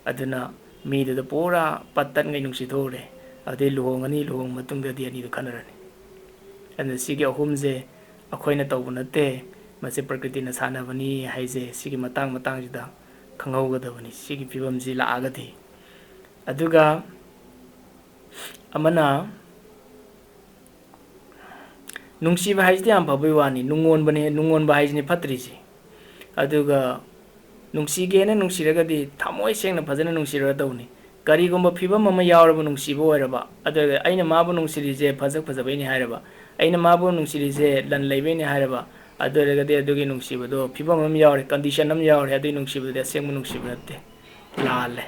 ꯑꯗꯨꯅ ꯃꯤꯗꯨꯗ ꯄꯨꯔꯥ ꯄꯠꯇꯟꯉꯩ ꯅꯨꯡꯁꯤꯊꯣꯛꯎꯔꯦ ꯑꯗꯩ ꯂꯨꯍꯣꯡꯉꯅꯤ ꯂꯨꯍꯣꯡꯕ ꯃꯇꯨꯡꯗꯗꯤ ꯑꯅꯤꯗꯨ ꯈꯟꯅꯔꯅꯤ ꯑꯗꯨꯅ ꯁꯤꯒꯤ ꯑꯍꯨꯝꯁꯦ ꯑꯩꯈꯣꯏꯅ ꯇꯧꯕ ꯅꯠꯇꯦ ꯃꯁꯤ ꯄ꯭ꯔꯀ꯭ꯔꯤꯇꯤꯅ ꯁꯥꯟꯅꯕꯅꯤ ꯍꯥꯏꯁꯦ ꯁꯤꯒꯤ ꯃꯇꯥꯡꯁꯤꯗ ꯈꯪꯍꯧꯒꯗꯕꯅꯤ ꯁꯤꯒꯤ ꯐꯤꯕꯝꯁꯤ ꯂꯥꯛꯑꯒꯗꯤ ꯑꯗꯨꯒ ꯑꯃꯅ ꯅꯨꯡꯁꯤꯕ ꯍꯥꯏꯁꯤꯗꯤ ꯌꯥꯝ ꯐꯕꯩ ꯋꯥꯅꯤ ꯅꯨꯡꯉꯣꯟꯕ ꯍꯥꯏꯁꯤꯅꯤ ꯐꯠꯇ꯭ꯔꯤꯁꯤ ꯑꯗꯨꯒ ꯅꯨꯡꯁꯤꯒꯦꯅ ꯅꯨꯡꯁꯤꯔꯒꯗꯤ ꯊꯃꯣꯏ ꯁꯦꯡꯅ ꯐꯖꯅ ꯅꯨꯡꯁꯤꯔꯗꯧꯅꯤ ꯀꯔꯤꯒꯨꯝꯕ ꯐꯤꯕꯝ ꯑꯃ ꯌꯥꯎꯔꯕ ꯅꯨꯡꯁꯤꯕ ꯑꯣꯏꯔꯕ ꯑꯗꯨꯒ ꯑꯩꯅ ꯃꯥꯕꯨ ꯅꯨꯡꯁꯤꯔꯤꯁꯦ ꯐꯖꯕꯩꯅꯤ ꯍꯥꯏꯔꯕ ꯑꯩꯅ ꯃꯥꯕꯨ ꯅꯨꯡꯁꯤꯔꯤꯁꯦ ꯂꯟ ꯂꯩꯕꯩꯅꯤ ꯍꯥꯏꯔꯕ ꯑꯗꯨ ꯑꯣꯏꯔꯒꯗꯤ ꯑꯗꯨꯒꯤ ꯅꯨꯡꯁꯤꯕꯗꯣ ꯐꯤꯕꯝ ꯑꯃ ꯌꯥꯎꯔꯦ ꯀꯟꯗꯤꯁꯟ ꯑꯃ ꯌꯥꯎꯔꯦ ꯑꯗꯨꯒꯤ ꯅꯨꯡꯁꯤꯕꯗꯨꯗꯤ ꯑꯁꯦꯡꯕ ꯅꯨꯡꯁꯤꯕ ꯅꯠꯇꯦ ꯂꯥꯜꯂꯦ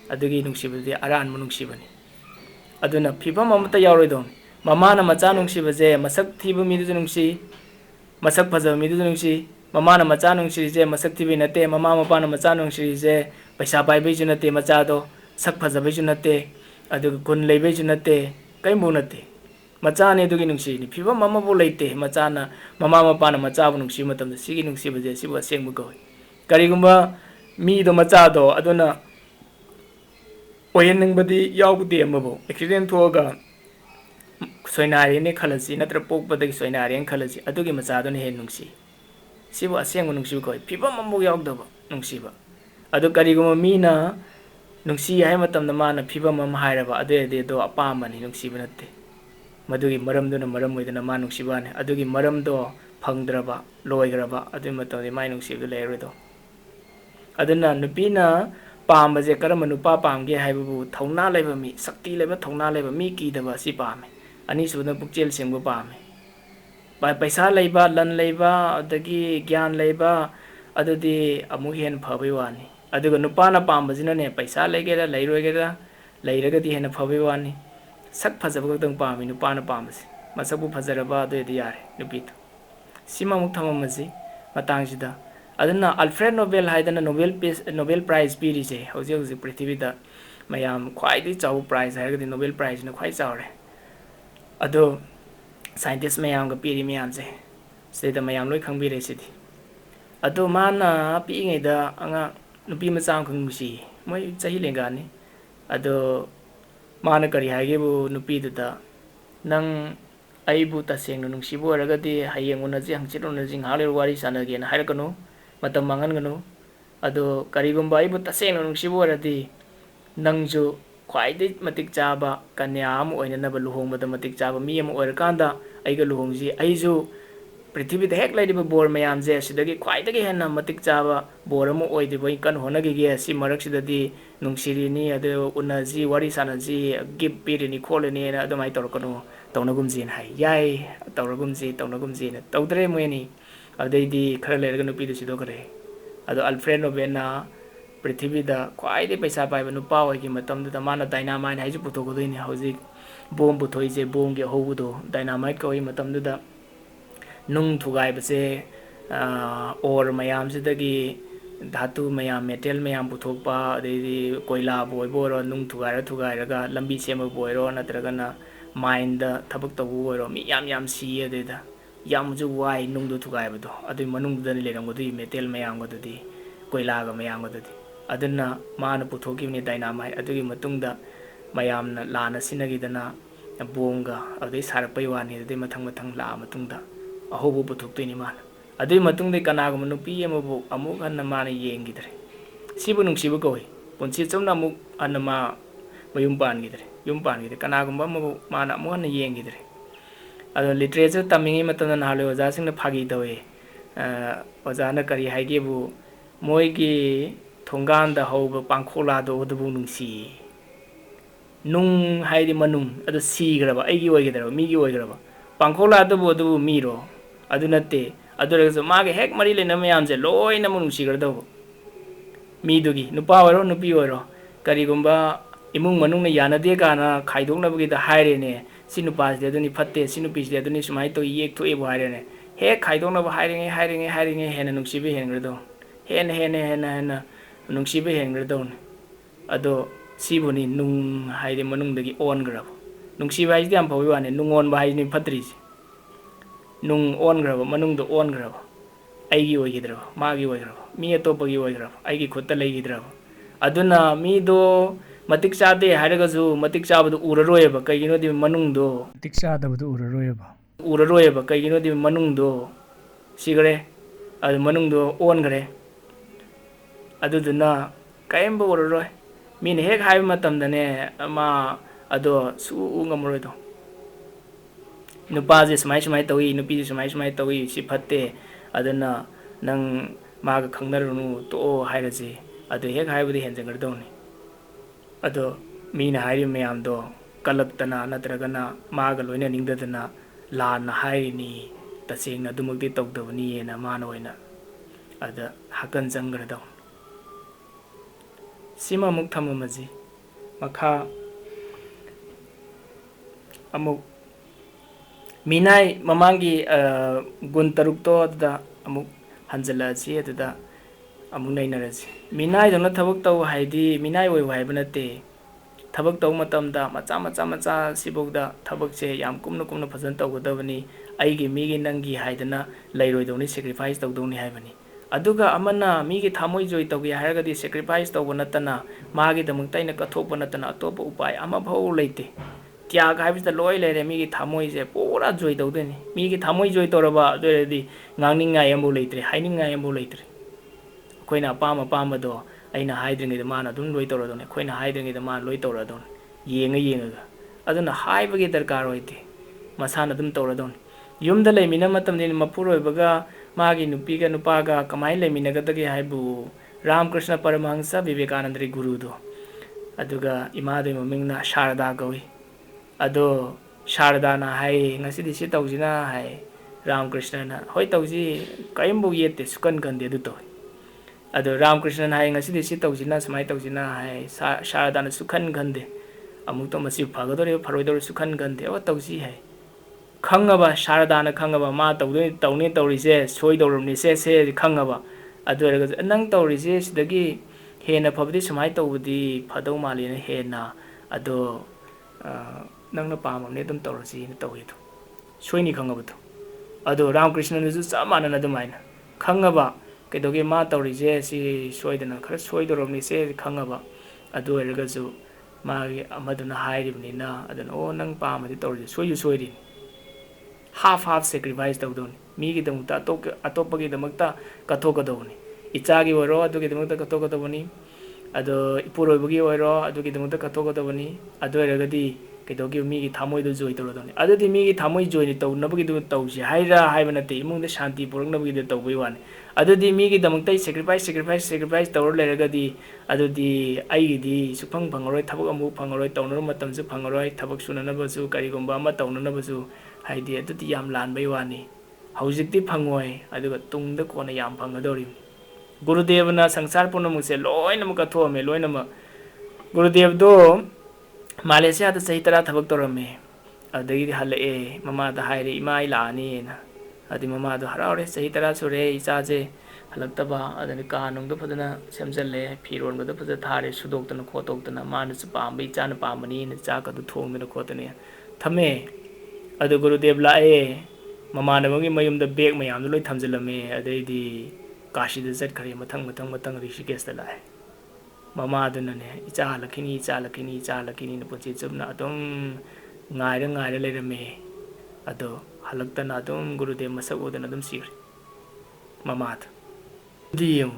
ꯑꯗꯨꯒꯤ ꯅꯨꯡꯁꯤꯕꯗꯨꯗꯤ ꯑꯔꯥꯟꯕ ꯅꯨꯡꯁꯤꯕꯅꯤ ꯑꯗꯨꯅ ꯐꯤꯕꯝ ꯑꯃꯠꯇ ꯌꯥꯎꯔꯣꯏꯗꯧꯅꯤ ꯃꯃꯥꯅ ꯃꯆꯥ ꯅꯨꯡꯁꯤꯕꯁꯦ ꯃꯁꯛ ꯊꯤꯕ ꯃꯤꯗꯨꯁꯨ ꯅꯨꯡꯁꯤ ꯃꯁꯛ ꯐꯖꯕ ꯃꯤꯗꯨꯁꯨ ꯅꯨꯡꯁꯤ ꯃꯃꯥꯅ ꯃꯆꯥ ꯅꯨꯡꯁꯤꯔꯤꯁꯦ ꯃꯁꯛ ꯊꯤꯕꯩ ꯅꯠꯇꯦ ꯃꯃꯥ ꯃꯄꯥꯅ ꯃꯆꯥ ꯅꯨꯡꯁꯤꯔꯤꯁꯦ ꯄꯩꯁా ꯄꯥꯏꯕꯩꯁꯨ ꯅꯠꯇꯦ ꯃꯆꯥꯗꯣ ꯁꯛ ꯐꯖꯕꯩꯁꯨ ꯅꯠꯇꯦ ꯑꯗꯨꯒ ꯒꯨꯟ ꯂꯩꯕꯩꯁꯨ ꯅꯠꯇꯦ ꯀꯔꯤꯝꯐꯥꯎ ꯅꯠꯇꯦ ꯃꯆꯥꯅꯤ ꯑꯗꯨꯒꯤ ꯅꯨꯡꯁꯤꯔꯤꯅꯤ ꯐꯤꯕꯝ ꯑꯃꯐꯥꯎ ꯂꯩꯇꯦ ꯃꯆꯥꯅ ꯃꯃꯥ ꯃꯄꯥꯅ ꯃꯆꯥꯕꯨ ꯅꯨꯡꯁꯤꯕ ꯃꯇꯝꯗ ꯁꯤꯒꯤ ꯅꯨꯡꯁꯤꯕꯁꯦ ꯁꯤꯕꯨ ꯑꯁꯦꯡꯕ ꯀꯧꯏ ꯀꯔꯤꯒꯨꯝꯕ ꯃꯤꯗꯣ ꯃꯆꯥꯗꯣ ꯑꯗꯨꯅ ꯑꯣꯏꯍꯟꯅꯤꯡꯕꯗꯤ ꯌꯥꯎꯗꯦ ꯑꯃꯐꯥꯎ ꯑꯦꯛꯁꯤꯗꯦꯟ ꯊꯣꯛꯑꯒ ꯁꯣꯏꯅꯥꯔꯦꯅꯦ ꯈꯜꯂꯁꯤ ꯅꯠꯇ꯭ꯔꯒ ꯄꯣꯛꯄꯗꯒꯤ ꯁꯣꯏꯅꯥꯔꯦꯅ ꯈꯜꯂꯁꯤ ꯑꯗꯨꯒꯤ ꯃꯆꯥꯗꯨꯅ ꯍꯦꯟꯅ ꯅꯨꯡꯁꯤ ꯁꯤꯕꯨ ꯑꯁꯦꯡꯕ ꯅꯨꯡꯁꯤꯕ ꯀꯧꯏ ꯐꯤꯕꯝ ꯑꯃꯐꯥꯎ ꯌꯥꯎꯗꯕ ꯅꯨꯡꯁꯤꯕ ꯑꯗꯨ ꯀꯔꯤꯒꯨꯝꯕ ꯃꯤꯅ ꯅꯨꯡꯁꯤ ꯍꯥꯏꯕ ꯃꯇꯝꯗ ꯃꯥꯅ ꯐꯤꯕꯝ ꯑꯃ ꯍꯥꯏꯔꯕ ꯑꯗꯨ ꯑꯣꯏꯔꯗꯤ ꯑꯗꯣ ꯑꯄꯥꯝꯕꯅꯤ ꯅꯨꯡꯁꯤꯕ ꯅꯠꯇꯦ ꯃꯗꯨꯒꯤ ꯃꯔꯝꯗꯨꯅ ꯃꯔꯝ ꯑꯣꯏꯗꯨꯅ ꯃꯥ ꯅꯨꯡꯁꯤꯕꯅꯤ ꯑꯗꯨꯒꯤ ꯃꯔꯝꯗꯣ ꯐꯪꯗ꯭ꯔꯕ ꯂꯣꯏꯈ꯭ꯔꯕ ꯑꯗꯨꯒꯤ ꯃꯇꯝꯗꯤ ꯃꯥꯏ ꯅꯨꯡꯁꯤꯕꯗꯨ ꯂꯩꯔꯔꯣꯏꯗꯣ ꯑꯗꯨꯅ ꯅꯨꯄꯤꯅ ꯄꯥꯝꯕꯁꯦ ꯀꯔꯝꯕ ꯅꯨꯄꯥ ꯄꯥꯝꯒꯦ ꯍꯥꯏꯕꯕꯨ ꯊꯧꯅꯥ ꯂꯩꯕ ꯃꯤ ꯁꯛꯇꯤ ꯂꯩꯕ ꯊꯧꯅꯥ ꯂꯩꯕ ꯃꯤ ꯀꯤꯗꯕ ꯑꯁꯤ ꯄꯥꯝꯃꯤ ꯑꯅꯤꯁꯨꯕꯗ ꯄꯨꯛꯆꯦꯜ ꯁꯦꯡꯕ ꯄꯥꯝꯃꯤ ꯄꯩꯁꯥ ꯂꯩꯕ ꯂꯟ ꯂꯩꯕ ꯑꯗꯒꯤ ꯒ꯭ꯌꯥꯟ ꯂꯩꯕ ꯑꯗꯨꯗꯤ ꯑꯃꯨꯛ ꯍꯦꯟꯅ ꯐꯕꯩ ꯋꯥꯅꯤ ꯑꯗꯨꯒ ꯅꯨꯄꯥꯅ ꯄꯥꯝꯕꯁꯤꯅꯅꯦ ꯄꯩꯁꯥ ꯂꯩꯒꯦꯔꯥ ꯂꯩꯔꯣꯏꯒꯦꯔꯥ ꯂꯩꯔꯒꯗꯤ ꯍꯦꯟꯅ ꯐꯕꯩ ꯋꯥꯅꯤ ꯁꯛ ꯐꯖꯕ ꯈꯛꯇꯪ ꯄꯥꯝꯃꯤ ꯅꯨꯄꯥꯅ ꯄꯥꯝꯕꯁꯤ ꯃꯁꯛꯄꯨ ꯐꯖꯔꯕ ꯑꯗꯨꯑꯣꯏꯗꯤ ꯌꯥꯔꯦ ꯅꯨꯄꯤꯗꯣ ꯁꯤꯃꯃꯨꯛ ꯊꯝꯃꯝꯃꯁꯤ ꯃꯇꯥꯡꯁꯤꯗ ꯑꯗꯨꯅ ꯑꯜꯐ꯭ꯔꯦꯗ ꯅꯣꯕꯦꯜ ꯍꯥꯏꯗꯅ ꯅꯣꯕꯦꯜ ꯄ꯭ꯔꯥꯏꯖ ꯄꯤꯔꯤꯁꯦ ꯍꯧꯖꯤꯛ ꯄ꯭ꯔꯤꯊꯤꯕꯤꯗ ꯃꯌꯥꯝ ꯈ꯭ꯋꯥꯏꯗꯒꯤ ꯆꯥꯎꯕ ꯄ꯭ꯔꯥꯏꯖ ꯍꯥꯏꯔꯒꯗꯤ ꯅꯣꯕꯦꯜ ꯄ꯭ꯔꯥꯏꯖꯅ ꯈ꯭ꯋꯥꯏ ꯆꯥꯎꯔꯦ ꯑꯗꯣ ꯁꯥꯏꯟꯇꯤꯁ ꯃꯌꯥꯝꯒ ꯄꯤꯔꯤ ꯃꯌꯥꯝꯁꯦ ꯁꯤꯗꯩꯗ ꯃꯌꯥꯝ ꯂꯣꯏ ꯈꯪꯕꯤꯔꯦ ꯁꯤꯗꯤ ꯑꯗꯣ ꯃꯥꯅ ꯄꯤꯛꯏꯉꯩꯗ ꯑꯉꯥꯡ ꯅꯨꯄꯤ ꯃꯆꯥ ꯑꯃꯈꯛ ꯅꯨꯡꯁꯤꯌꯦ ꯃꯣꯏ ꯆꯍꯤ ꯂꯦꯡꯒꯥꯅꯤ ꯑꯗꯣ ꯃꯥꯅ ꯀꯔꯤ ꯍꯥꯏꯒꯦꯕꯨ ꯅꯨꯄꯤꯗꯨꯗ ꯅꯪ ꯑꯩꯕꯨ ꯇꯁꯦꯡꯅ ꯅꯨꯡꯁꯤꯕ ꯑꯣꯏꯔꯒꯗꯤ ꯍꯌꯦꯡ ꯎꯅꯁꯤ ꯍꯪꯆꯤꯠ ꯎꯅꯁꯤ ꯉꯥꯏꯍꯥꯛ ꯂꯩꯔ ꯋꯥꯔꯤ ꯁꯥꯟꯅꯒꯦꯅ ꯍꯥꯏꯔꯛꯀꯅꯨ ꯃꯇꯝ ꯃꯥꯡꯍꯟꯒꯅꯨ ꯑꯗꯣ ꯀꯔꯤꯒꯨꯝꯕ ꯑꯩꯕꯨ ꯇꯁꯦꯡꯅ ꯅꯨꯡꯁꯤꯕ ꯑꯣꯏꯔꯗꯤ ꯅꯪꯁꯨ ꯈ꯭ꯋꯥꯏꯗꯒꯤ ꯃꯇꯤꯛ ꯆꯥꯕ ꯀꯟꯌꯥ ꯑꯃ ꯑꯣꯏꯅꯅꯕ ꯂꯨꯍꯣꯡꯕꯗ ꯃꯇꯤꯛ ꯆꯥꯕ ꯃꯤ ꯑꯃ ꯑꯣꯏꯔꯀꯥꯟꯗ ꯑꯩꯒ ꯂꯨꯍꯣꯡꯁꯤ ꯑꯩꯁꯨ ꯄ꯭ꯔꯤꯊꯤꯕꯤꯗ ꯍꯦꯛ ꯂꯩꯔꯤꯕ ꯕꯣꯔ ꯃꯌꯥꯝꯁꯦ ꯑꯁꯤꯗꯒꯤ ꯈ꯭ꯋꯥꯏꯗꯒꯤ ꯍꯦꯟꯅ ꯃꯇꯤꯛ ꯆꯥꯕ ꯕꯣꯔ ꯑꯃ ꯑꯣꯏꯗ꯭ꯔꯤꯕ ꯑꯩ ꯀꯟꯅ ꯍꯣꯠꯅꯈꯤꯒꯦ ꯁꯤ ꯃꯔꯛꯁꯤꯗꯗꯤ ꯅꯨꯡꯁꯤꯔꯤꯅꯤ ꯑꯗꯨ ꯎꯅꯁꯤ ꯋꯥꯔꯤ ꯁꯥꯟꯅꯁꯤ ꯒꯤꯐ ꯄꯤꯔꯤꯅꯤ ꯈꯣꯠꯂꯤꯅꯤꯅ ꯑꯗꯨꯃꯥꯏꯅ ꯇꯧꯔꯛꯀꯅꯨ ꯇꯧꯅꯒꯨꯝꯁꯤꯅ ꯍꯥꯏ ꯌꯥꯏ ꯇꯧꯅꯒꯨꯝꯁꯤꯅ ꯇꯧꯗ꯭ꯔꯦ ꯃꯣꯏ ꯑꯅꯤ ꯑꯗꯩꯗꯤ ꯈꯔ ꯂꯩꯔꯒ ꯅꯨꯄꯤꯗꯨ ꯁꯤꯗꯣꯛꯈ꯭ꯔꯦ ꯑꯗꯣ ꯑꯜꯐ꯭ꯔꯦꯗ ꯅꯣꯕꯦꯜꯅ ꯄ꯭ꯔꯤꯊꯤꯕꯤꯗ ꯈ꯭ꯋꯥꯏꯗꯒꯤ ꯄꯩꯁꯥ ꯄꯥꯏꯕ ꯅꯨꯄꯥ ꯑꯣꯏꯈꯤꯕ ꯃꯇꯝꯗꯨꯗ ꯃꯥꯅ ꯗꯥꯏꯅꯥꯃꯥꯏꯠ ꯍꯥꯏꯁꯤ ꯄꯨꯊꯣꯛꯀꯗꯣꯏꯅꯤ ꯍꯧꯖꯤꯛ ꯕꯣꯝ ꯄꯨꯊꯣꯛꯏꯁꯦ ꯕꯣꯝꯒꯤ ꯑꯍꯧꯕꯗꯣ ꯗꯥꯏꯅꯥꯃꯥꯏꯠ ꯀꯧꯏ ꯃꯇꯝꯗꯨꯗ ꯅꯨꯡ ꯊꯨꯒꯥꯏꯕꯁꯦ ꯑꯣꯔ ꯃꯌꯥꯝꯁꯤꯗꯒꯤ ꯙꯥꯇꯨ ꯃꯌꯥꯝ ꯃꯦꯇꯦꯜ ꯃꯌꯥꯝ ꯄꯨꯊꯣꯛꯄ ꯑꯗꯩꯗꯤ ꯀꯣꯏꯂꯥꯕꯨ ꯑꯣꯏꯕ ꯑꯣꯏꯔꯣ ꯅꯨꯡ ꯊꯨꯒꯥꯏꯔꯒ ꯂꯝꯕꯤ ꯁꯦꯝꯕꯕꯨ ꯑꯣꯏꯔꯣ ꯅꯠꯇ꯭ꯔꯒꯅ ꯃꯥꯏꯟꯗ ꯊꯕꯛ ꯇꯧꯕꯕꯨ ꯑꯣꯏꯔꯣ ꯃꯤ ꯌꯥꯝ ꯁꯤꯌꯦ ꯑꯗꯩꯗ ꯌꯥꯝꯅꯁꯨ ꯋꯥꯏ ꯅꯨꯡꯗꯣ ꯊꯨꯒꯥꯏꯕꯗꯣ ꯑꯗꯨꯏ ꯃꯅꯨꯡꯗꯨꯗ ꯂꯩꯔꯝꯒꯗꯣꯏ ꯃꯦꯇꯦꯜ ꯃꯌꯥꯝꯒꯗꯨꯗꯤ ꯀꯣꯏꯂꯥꯒ ꯃꯌꯥꯝꯒꯗꯨꯗꯤ ꯑꯗꯨꯅ ꯃꯥꯅ ꯄꯨꯊꯣꯛꯈꯤꯕꯅꯤ ꯗꯥꯏꯅꯥꯃꯥꯏꯠ ꯑꯗꯨꯒꯤ ꯃꯇꯨꯡꯗ ꯃꯌꯥꯝꯅ ꯂꯥꯟꯅ ꯁꯤꯟꯅꯈꯤꯗꯅ ꯕꯣꯝꯒ ꯑꯗꯨꯗꯩ ꯁꯥꯔꯛꯄꯩ ꯋꯥꯅꯤ ꯑꯗꯨꯗꯩ ꯃꯊꯪ ꯂꯥꯛꯑ ꯃꯇꯨꯡꯗ ꯑꯍꯧꯕ ꯄꯨꯊꯣꯛꯇꯣꯏꯅꯤ ꯃꯥꯅ ꯑꯗꯨꯒꯤ ꯃꯇꯨꯡꯗ ꯀꯅꯥꯒꯨꯝꯕ ꯅꯨꯄꯤ ꯑꯃꯕꯨ ꯑꯃꯨꯛ ꯍꯟꯅ ꯃꯥꯅ ꯌꯦꯡꯈꯤꯗ꯭ꯔꯦ ꯁꯤꯕꯨ ꯅꯨꯡꯁꯤꯕ ꯀꯧꯏ ꯄꯨꯟꯁꯤ ꯆꯨꯝꯅ ꯑꯃꯨꯛ ꯍꯟꯅ ꯃꯥ mayum paangidre yum paangidre kanagumba mu mana mu na yengidre ado literature tamingi matana nahale oja singna phagi dawe oja na kari haige bu moigi thongan da hoba pangkhola do odubu nungsi nung haidi manung ado si graba aigi oigidra migi oigraba pangkhola do odubu miro adu natte adu reso mage hek mari le na mayamje loina mu nungsi grado midugi nupa oiro nupi oiro karigumba imung manung na yanade kana khaidoknabagi da hairene si nupa side aduni fatte si nupi side aduni sumai to yek thoe bo hairene he khaidoknaba hairinge hena nungsibe hengrado hena nungsibe hengrado ado sibuni nung haide manung dagi on grabo nungsiba haide am pawi wane nungon ba haide patris nung on grabo manung do on grabo aigi oigidra magi oigrabo mi atopagi oigrabo aigi khutta leigidra aduna mi do matik chade hairagasu matik chabadu uraroyeba kaigino di manung do matik chadabadu uraroyeba kaigino di manung do sigare adu manung do on gare aduduna kaimba uraroy min hek haiba matamdane ma ado su ngamroy do nupa je smai tawi nupi je smai tawi si phatte aduna nang maga khangnaru to hairaji adu hek haibudi henjangardoni ado mina hairi mayam do kalaktana nattragana maga loina ningdadana lana hairini tasengna dumukti tawdabani ena mana oina ada hakan jangradaw sima muk thamamaji makha amuk minai mamangi gun taruk to da amuk hanjalaji da amuk nainaraji minai dona thabak taw haidi minai oi wai banate thabak taw matamda macha sibogda thabak se yam kumna phajan tawgadabani aigi migi nangi haidana lairoi doni sacrifice tawdoni haibani aduga amana migi thamoi joy tawgi hairagadi sacrifice tawba natana magi damukta ina kathokpa natana atopa upai ama bhau leite त्याग हाइबसिदा लोय लेरे मिगी थामोय जे पूरा जोय तौदनी मिगी थामोय जोय तौरबा दोरेदी ngangningga yambu leitre hainingga yambu leitre koina palm दो aina haidringeida mana dum loi tauradone koina haidringeida mana loi tauradone yenga aduna haibagi darkar oite masana dum tauradone yumda leimina matamni mapuroibaga magi nupiga nupaga kamai leiminagadagi haibu ramkrishna paramahansa vivekanandri guru do aduga imade mamingna sharada gawi ado sharada na hai ngasi disi taujina hai ramkrishna na hoi tauji kaimbu yete sukan gande du to ado ramkrishna na hai ngasi disi taujina samai taujina hai sharada na sukan gande amuk to masi phagadore pharoidore sukan gande awa tauji hai khangaba sharada na khangaba ma tawni tawrise soidorumni se khangaba ado erga nang tawrise sidagi hena phabdi samai tawbudi phadau mali na hena ado nangna paamamne dum tawrasi na tawidu soini khangabadu ado ramkrishna nu samana na dumaina khangaba kedoge ma tawrise si soidana khara soidoromni se khangaba ado ergasu magi amaduna hairibni na adana o nang paamadi tawrisi soiri half sacrifice tawdoni migi damukta atopagi damakta kathogadawni ichagi oro adugi damakta kathogadawni ado ipuroibagi oro adugi damakta kathogadawni ado ergadi kedogi migi thamoi do joy tawradoni adudi migi thamoi joy ni tawnabagi du tawsi haira haibanate imungda shanti puraknabagi du tawbai wani adudi migi damaktai sacrifice tawr leragadi adudi aigidi sufang phangaroi thabak amu phangaroi tawnar matamsu phangaroi thabak sunanabasu karigumba ama tawnanabasu haidi adudi yam lanbai wani haujikti phangoi aduga tungda kona yam phangadori gurudevna sangsar punamukse loinamuk kathome loinamuk gurudev do Malaysia da sahi tara thabak torame adagi halae mama da haire imai laani na adi mama da haraure sahi tara sure isaje halaktaba adani kanung da phadana semjalle phiron da phada thare sudoktana khotoktana manu su paambai chana paamani na chaka du thongdana khotane thame adu gurudev lae mama na bangi mayum da bag mayam da loi thamjilame adaidi kashi da zat khare mathang rishikesh da lae mama adunane icha lakini na punchi chupna adum ngaira lerame ado halaktana adum gurudev masak odana adum sigre mama diyum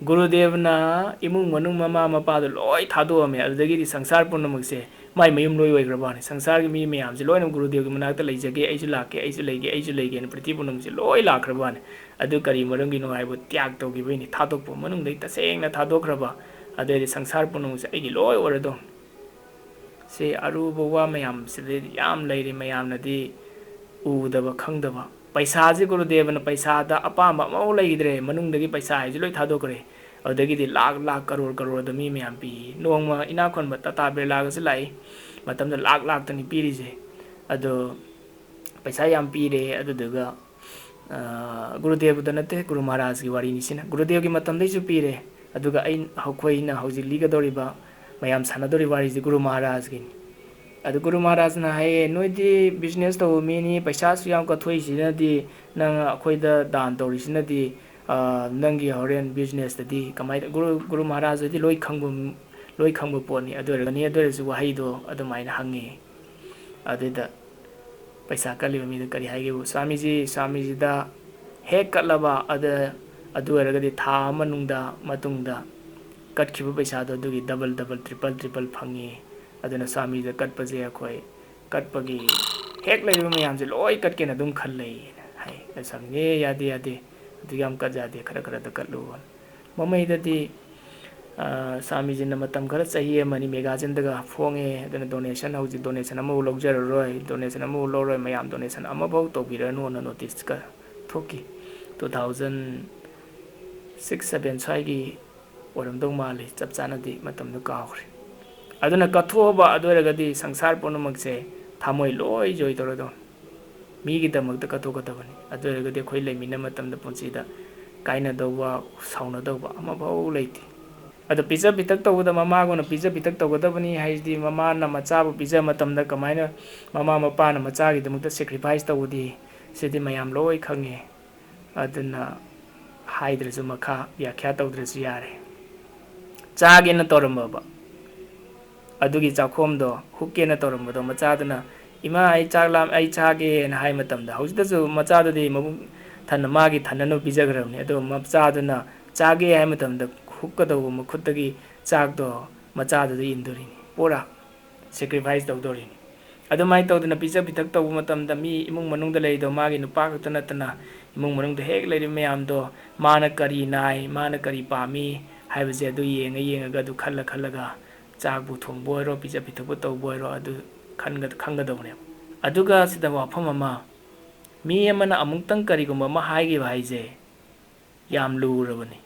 Gurudevna imung manung mama mapado loi thadome adudagidi sangsar punamukse mai mayum loi oigrabani sangsar gi mi mayamse loina Gurudev gi manakta leijage aisu lake aisu leige na priti punamse loi lakrabani adu kari marangi no haibo tyak togi bini thadokpo manung dei taseng na thadokraba adedi sangsar punamukse aigi loi orado se aruba wa mayam se yam leiri mayam nadi udaba khangdaba paisa ji Gurudevna paisa da apamba mau leidre manung dagi paisa ai loi thadokre adagidi lakh lakh karor da mi mayam pi nongma ina khonba tata berla ga lai matamda lakh lakh tani piri je ado paisa yam pire adu daga Gurudev da nate Guru Maharaj gi wari ni sina Gurudev gi matamdai su pire aduga ai hokoi na hauji liga doriba mayam sanadori wari ji Guru Maharaj gi adu Guru Maharaj na hai noidi business to mini paisa su yam ka thoi sina di nang akhoi da dan tori sina di nangi horen business tadi kamai Guru Maharaj di loi khangbu poni adorani adorsu wahai do adumaina hangi adida paisa kaliba mi kari haige bu swamiji da hek katlaba adu eragadi tha manungda matungda katkibu paisa do dugi double triple phangi aduna swami da katpaje akhoi katpagi hek laiba mayamse loi katkena dum khallai hai asamne yade adu yam kajade khara da katlu mamai dadi Samijin matam khara chahi mani megajin daga phonge aduna donation hauji donation ama logjararoi donation ama loroi mayam donation ama bau tobiranu na notice ka thoki 2006-7 swagi oramdong mali chap chana di matam da kaure aduna kathoba adoragadi sangsar punamakse thamoi loi joi torodon migi damak da kathogadabani adoragadi khoi leimina matam da punchida kaina dawba sauna dawba ama bau leiti adu pizza bitak tawda mama gona pizza bitak tawgadabani haidi mama na machabu pizza matamda kamaina mama mapa na macha gi damukta sacrifice tawdi sidi mayam loi khange aduna haidresu makha yakhya tawdresu yare chage na toramba adugi chakhomdo hukke na toramba do machaduna ima ai chaglam ai chage na hai matamda hausidasu machadudi mabu thanna magi thanna pizzagrabni adu machaduna chage hai matamda hukkadau makhutagi chakdo machada indori pura sacrifice tawdori adumai tawduna pizza bitak taw matamda mi imung manungda leido magi nupa khakta natana imung manungda hek leiri mayamdo mana kari nai mana kari paammi haibase adu yenga adu khallaga chakbu thongbo ro pizza bitakbu tawbo ro adu khangadawne aduga sida waafam ama mi amana amungtang karigumba ma haigi haije yam lurabani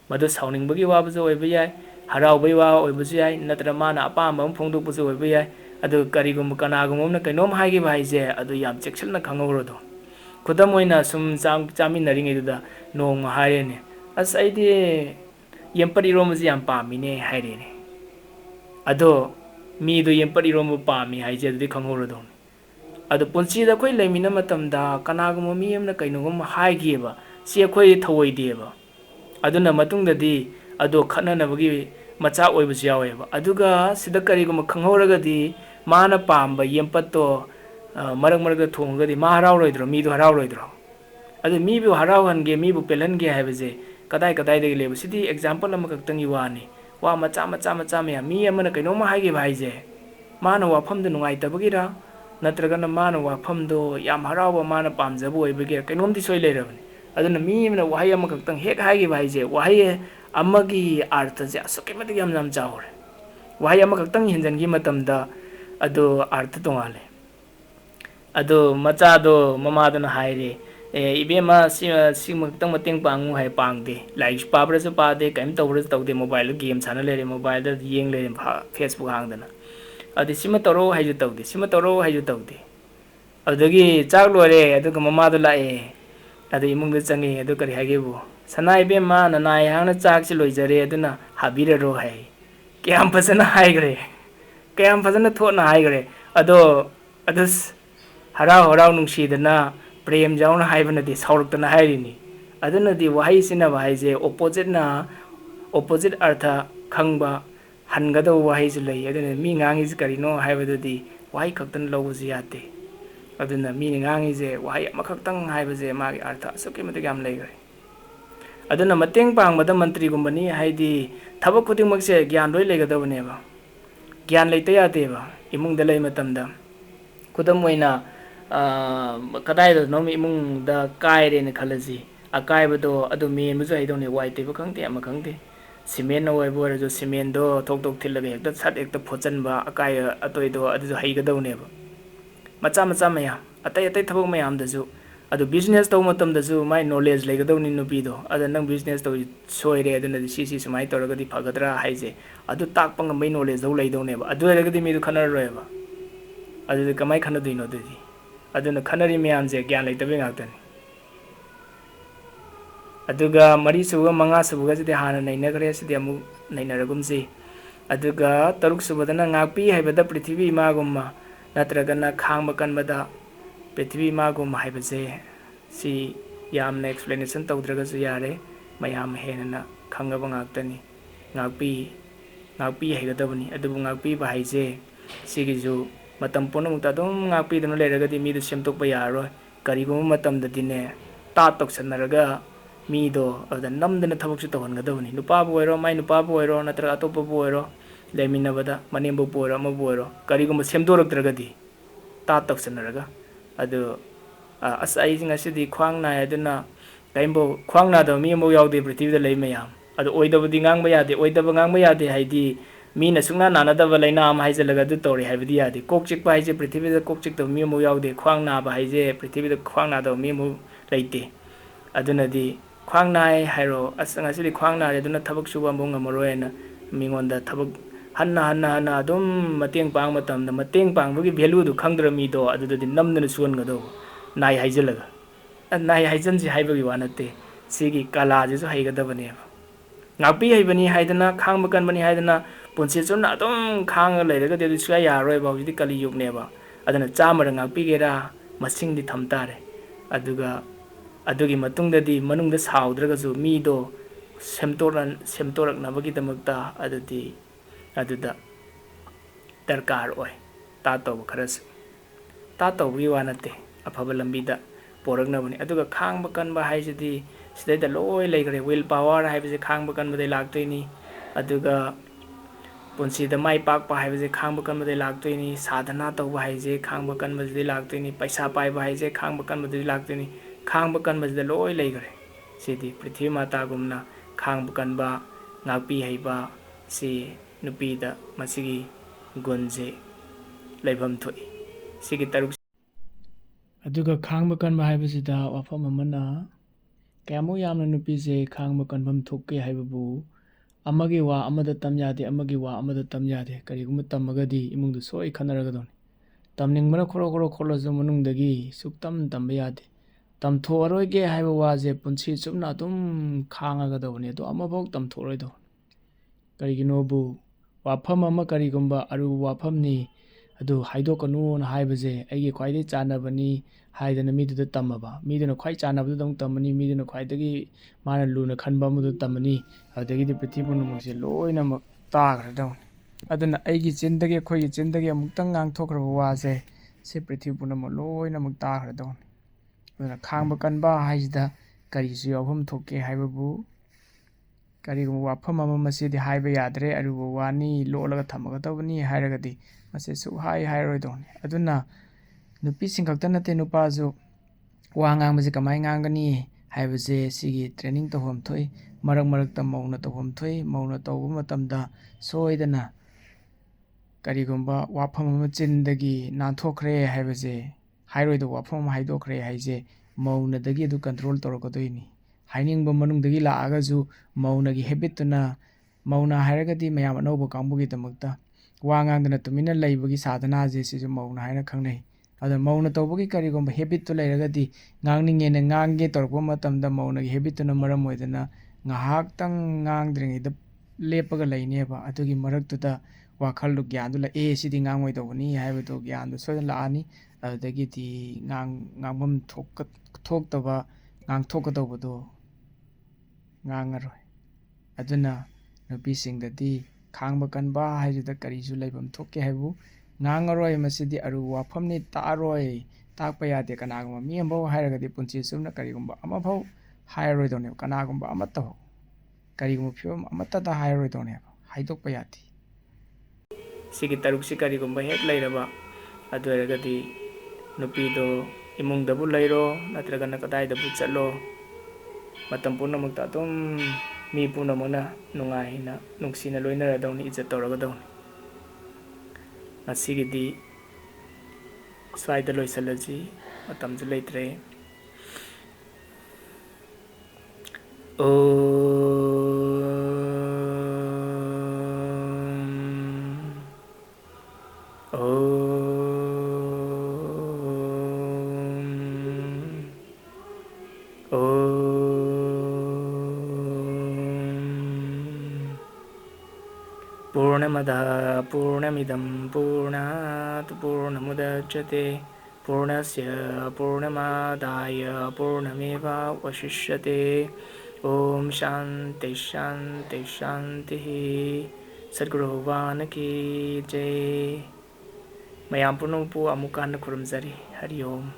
madu sauningbagi wabasu oiba yai haraubai wa oibasu yai natra mana apamba phongdokpasu oiba yai adu karigumba kanagumba kainom haigi haije adu yam cheksilna khangawrodo khudam oina sum chaminnaringeida nongma hairene as aidi yempari romasi yam paamine hairene ado mi do yempari romu paammi haije adu khangawrodo adu punchi da khoi leimina matamda kanagumba mi amna kainogum haigeba si khoi thawoideba aduna matungdadi ado khananabagi macha oibasu yaweba aduga sida kariguma khanghauragadi mana pamba yempatto marag thongagadi ma harawroidro mi do harawroidro adu mi bu harawhange mi bu pelange haibaje kadai dagi leba sidi example ama kaktangi wani wa macha me mi amana kainoma haige bhaije mana wafamdu nungai tabagira natraga na mana wafamdu yam harawa mana pamjabu oibagira kainomdi soi leirabani aduna mi amna wahai ama kaktang hek haige bhaije wahai amagi artha ja sokemati yam chawre wahai ama kaktang hinjangi matamda ado artha tongale ado machado mamaduna haire ibema simaktang mateng pangu hai pangde like pabrasu pade kaim tawras tawde mobile game sana lere mobile da yeng lere Facebook hangdana adi sima toro haiju tawde adagi chak lore aduga mamadu lae adu imung da changi adu kari hagebu sanai ibema nanai hangna chak si loijare aduna habiraro hai kayam phasana thona haigre ado adus harau nungsidana prem jauna haibana di sauraktana hairini aduna di wahai sina wahai opposite artha khangba hangada wahai su lei aduna mi ngangi is karino haibada di wahai khaktan lawusu yate aduna mi ngangi je wahai ama khaktang haibaje magi artha soke mate gam leigre aduna mateng pangmada mantri gumbani haidi thabak khudingmakse gyan loi legadabneba gyan leite yadeba imungda lei matamda kudam oina kadai no imungda kaire ne khalaji akaibado adu men muju haidone waite ba khangte ama khangte cement no wai bore jo cement do thok thok thilaga hekta sat ekta phochanba akai atoi do adu haigadawne ba macha macha maya atai atai thabak mayam daju adu business taw matam daju mai knowledge legadawni nupi do ada nang business taw soire aduna si sumai toragadi phagadra haije adu takpa ngamai knowledge daw leidawne ba adu legadi mi du khanar roeba adu kamai khanadino dudi aduna khanari mayam je gyan leitabe ngaktani aduga mari suga manga suga jide hana naina gare sidi amu naina ragumsi aduga taruk subadana ngakpi haibada prithvi ma gumma nattraga na khangba kanbada prithvi ma gumma haibase si yamna explanation tawdraga su yare mayam henana khangaba ngaktani ngakpi haigadabani adubu ngakpi ba haije sigiju matam punamukta dum ngakpi dana leragadi mi du semtokpa yaroi karigumba matamda dine ta toksanaraga mido ada namdana thabak su tawhangadawni nupa bu oiro mai nupa bu oiro nattraga atopa bu oiro leminabada manembu bu oiro ama bu oiro karigumba semdoraktragadi ta toksanaraga adu asa ai ngasidi khwang na aduna kaimbo khwang na da mi mo yaude prithivida lei mayam adu oidabadi ngangba yade oidaba ngangba yade haidi mina sungna nanadaba laina am haijalaga du tori haibidi yade kokchik pa haije prithivida kokchik to mi mo yaude khwang na ba haije prithivida khwang na da mi mo leite adunadi khwang nai hairo asanga sili khwang na aduna thabak suba mbonga moroena mingonda thabak hanna adum mateng pang matamda mateng pangbagi value du khangdra mi do adudadi namdana suongado nai haijalaga nai haijanji haibagi wanate sigi kala jesu haigadabane ngakpi haibani haidana khangba kanbani haidana punshi chuna adum khanga leiraga de suya yaroi ba hujidi kali yugneba adana chamara ngakpi gera masingdi thamtare aduga adugi matungdadi manungda saudragasu mido semtoraknabagidamagta aduda darkar oi ta tawba kharasu ta tawbi wanate afaba lambida poraknabani aduga khangba kanba haisidi sidaida loi leigre will power haibase khangba kanbadai lagtoini aduga punshida mai pakpa haibase khangba kanbadai lagtoini sadhana tawba haije khangba kanbadai lagtoini paisa paiba haije khangba kanbadai lagtoini khangba kanbasida loi leigre sidi prithvi mata gumna khangba kanba ngakpi haiba si nupida masigi gunje leibam thoi sigi taruk aduga khangba kanba haibasida waafam amana kayamu yamna nupise khangba kanbam thokke haibabu amagi wa amada tamyade amagi wa amada tamyade karigumba tamagadi imungdu soi khanaragadoni tamningbara khoro kholasu manungdagi suktam tamba yade tamthoaroige haiba waje punshi chupna dum khangagadawni do amabok tamthoroido kariginobu waafam ama karigumba aru waafamni adu haidokanu na haibaje aigi khwaidai chanabani haidana miduda tamaba miduna khwai chanabadu dong tamani miduna khwaidagi mana luna khanba amudu tamani adagidi prithipurnamukse loina mak tagradawn aduna aigi chindagi khoi chindagi amuktang ngangthokraba waje se prithipurnamuk loina mak tagradawn aduna khangba kanba haisida karisu yawham thokke haibabu karigumba waafam ama masidi haiba yadre aruba wani lolaga thamagadawni hairagadi mase suhai hairoidawni aduna nupi singkhakta nate nupasu wa ngangbase kamai ngangani haibase sigi training tawham thoi marakta mouna tawham thoi mouna tawba matamda soidana karigumba waafam ama chindagi nanthokre haibase hairoida waafam ama haidokre haije mounadagi adu control tawrakadoini hainingba manungdagi laagasu mounagi habituna mouna hairagadi mayam anauba kangbugi damakta wa ngangdana tumina leibagi sadhana je sisu mouna haina khangnai ada mouna tawbagi karigumba habit to leiragadi ngangningena ngange tawrkpa matamda mounagi habituna maram oidana ngahaktang ngangdringeida lepaga leineba adugi maraktuda wakhaldu gyandu la sidi ngangmoidawni haibadu gyandu soidan laani adagidi ngangbam thoktaba ngangthokadawbadu ngangaroi aduna nupisingdadi khangba kanba haijida karisu leibam thokke haibu ngangaroi masidi aru waafamni taaroi takpa yade kanaguma mi ambao hairagadi punshi sumna karigumba amafau ꯍꯥꯏꯔꯔꯣꯏꯗꯧꯅꯦꯕ ꯀꯅꯥꯒꯨꯝꯕ ꯑꯃꯠꯇ ꯀꯔꯤꯒꯨꯝꯕ ꯐꯤꯕꯝ ꯑꯃꯠꯇꯗ ꯍꯥꯏꯔꯔꯣꯏꯗꯧꯅꯦꯕ ꯍꯥꯏꯗꯣꯛꯄ ꯌꯥꯗꯦ ꯁꯤꯒꯤ ꯇꯔꯨꯛꯁꯤ ꯀꯔꯤꯒꯨꯝꯕ ꯍꯦꯛ ꯂꯩꯔꯕ ꯑꯗꯨ ꯑꯣꯏꯔꯒꯗꯤ ꯅꯨꯄꯤꯗꯣ ꯏꯃꯨꯡꯗꯕꯨ ꯂꯩꯔꯣ ꯅꯠꯇ꯭ꯔꯒꯅ ꯀꯗꯥꯏꯗꯕꯨ ꯆꯠꯂꯣ ꯃꯇꯝ ꯄꯨꯝꯅꯃꯛꯇ ꯑꯗꯨꯝ ꯃꯤ ꯄꯨꯝꯅꯃꯛꯅ ꯅꯨꯡꯉꯥꯏꯅ ꯅꯨꯡꯁꯤꯅ ꯂꯣꯏꯅꯔꯗꯧꯅꯤ ꯏꯖꯠ ꯇꯧꯔꯒꯗꯧꯅꯤ ꯉꯁꯤꯒꯤꯗꯤ ꯁ꯭ꯋꯥꯏꯗ ꯂꯣꯏꯁꯤꯜꯂꯁꯤ ꯃꯇꯝꯁꯨ ꯂꯩꯇ꯭ꯔꯦ पूर्णमदः पूर्णमिदं पूर्णात् पूर्णमुदच्यते पूर्णस्य पूर्णमादाय पूर्णमेवावशिष्यते ओम शांति शांति शांति सद्गुरु भगवान की जय मयाम पुनः अमुक खुरमजरी हरि ओम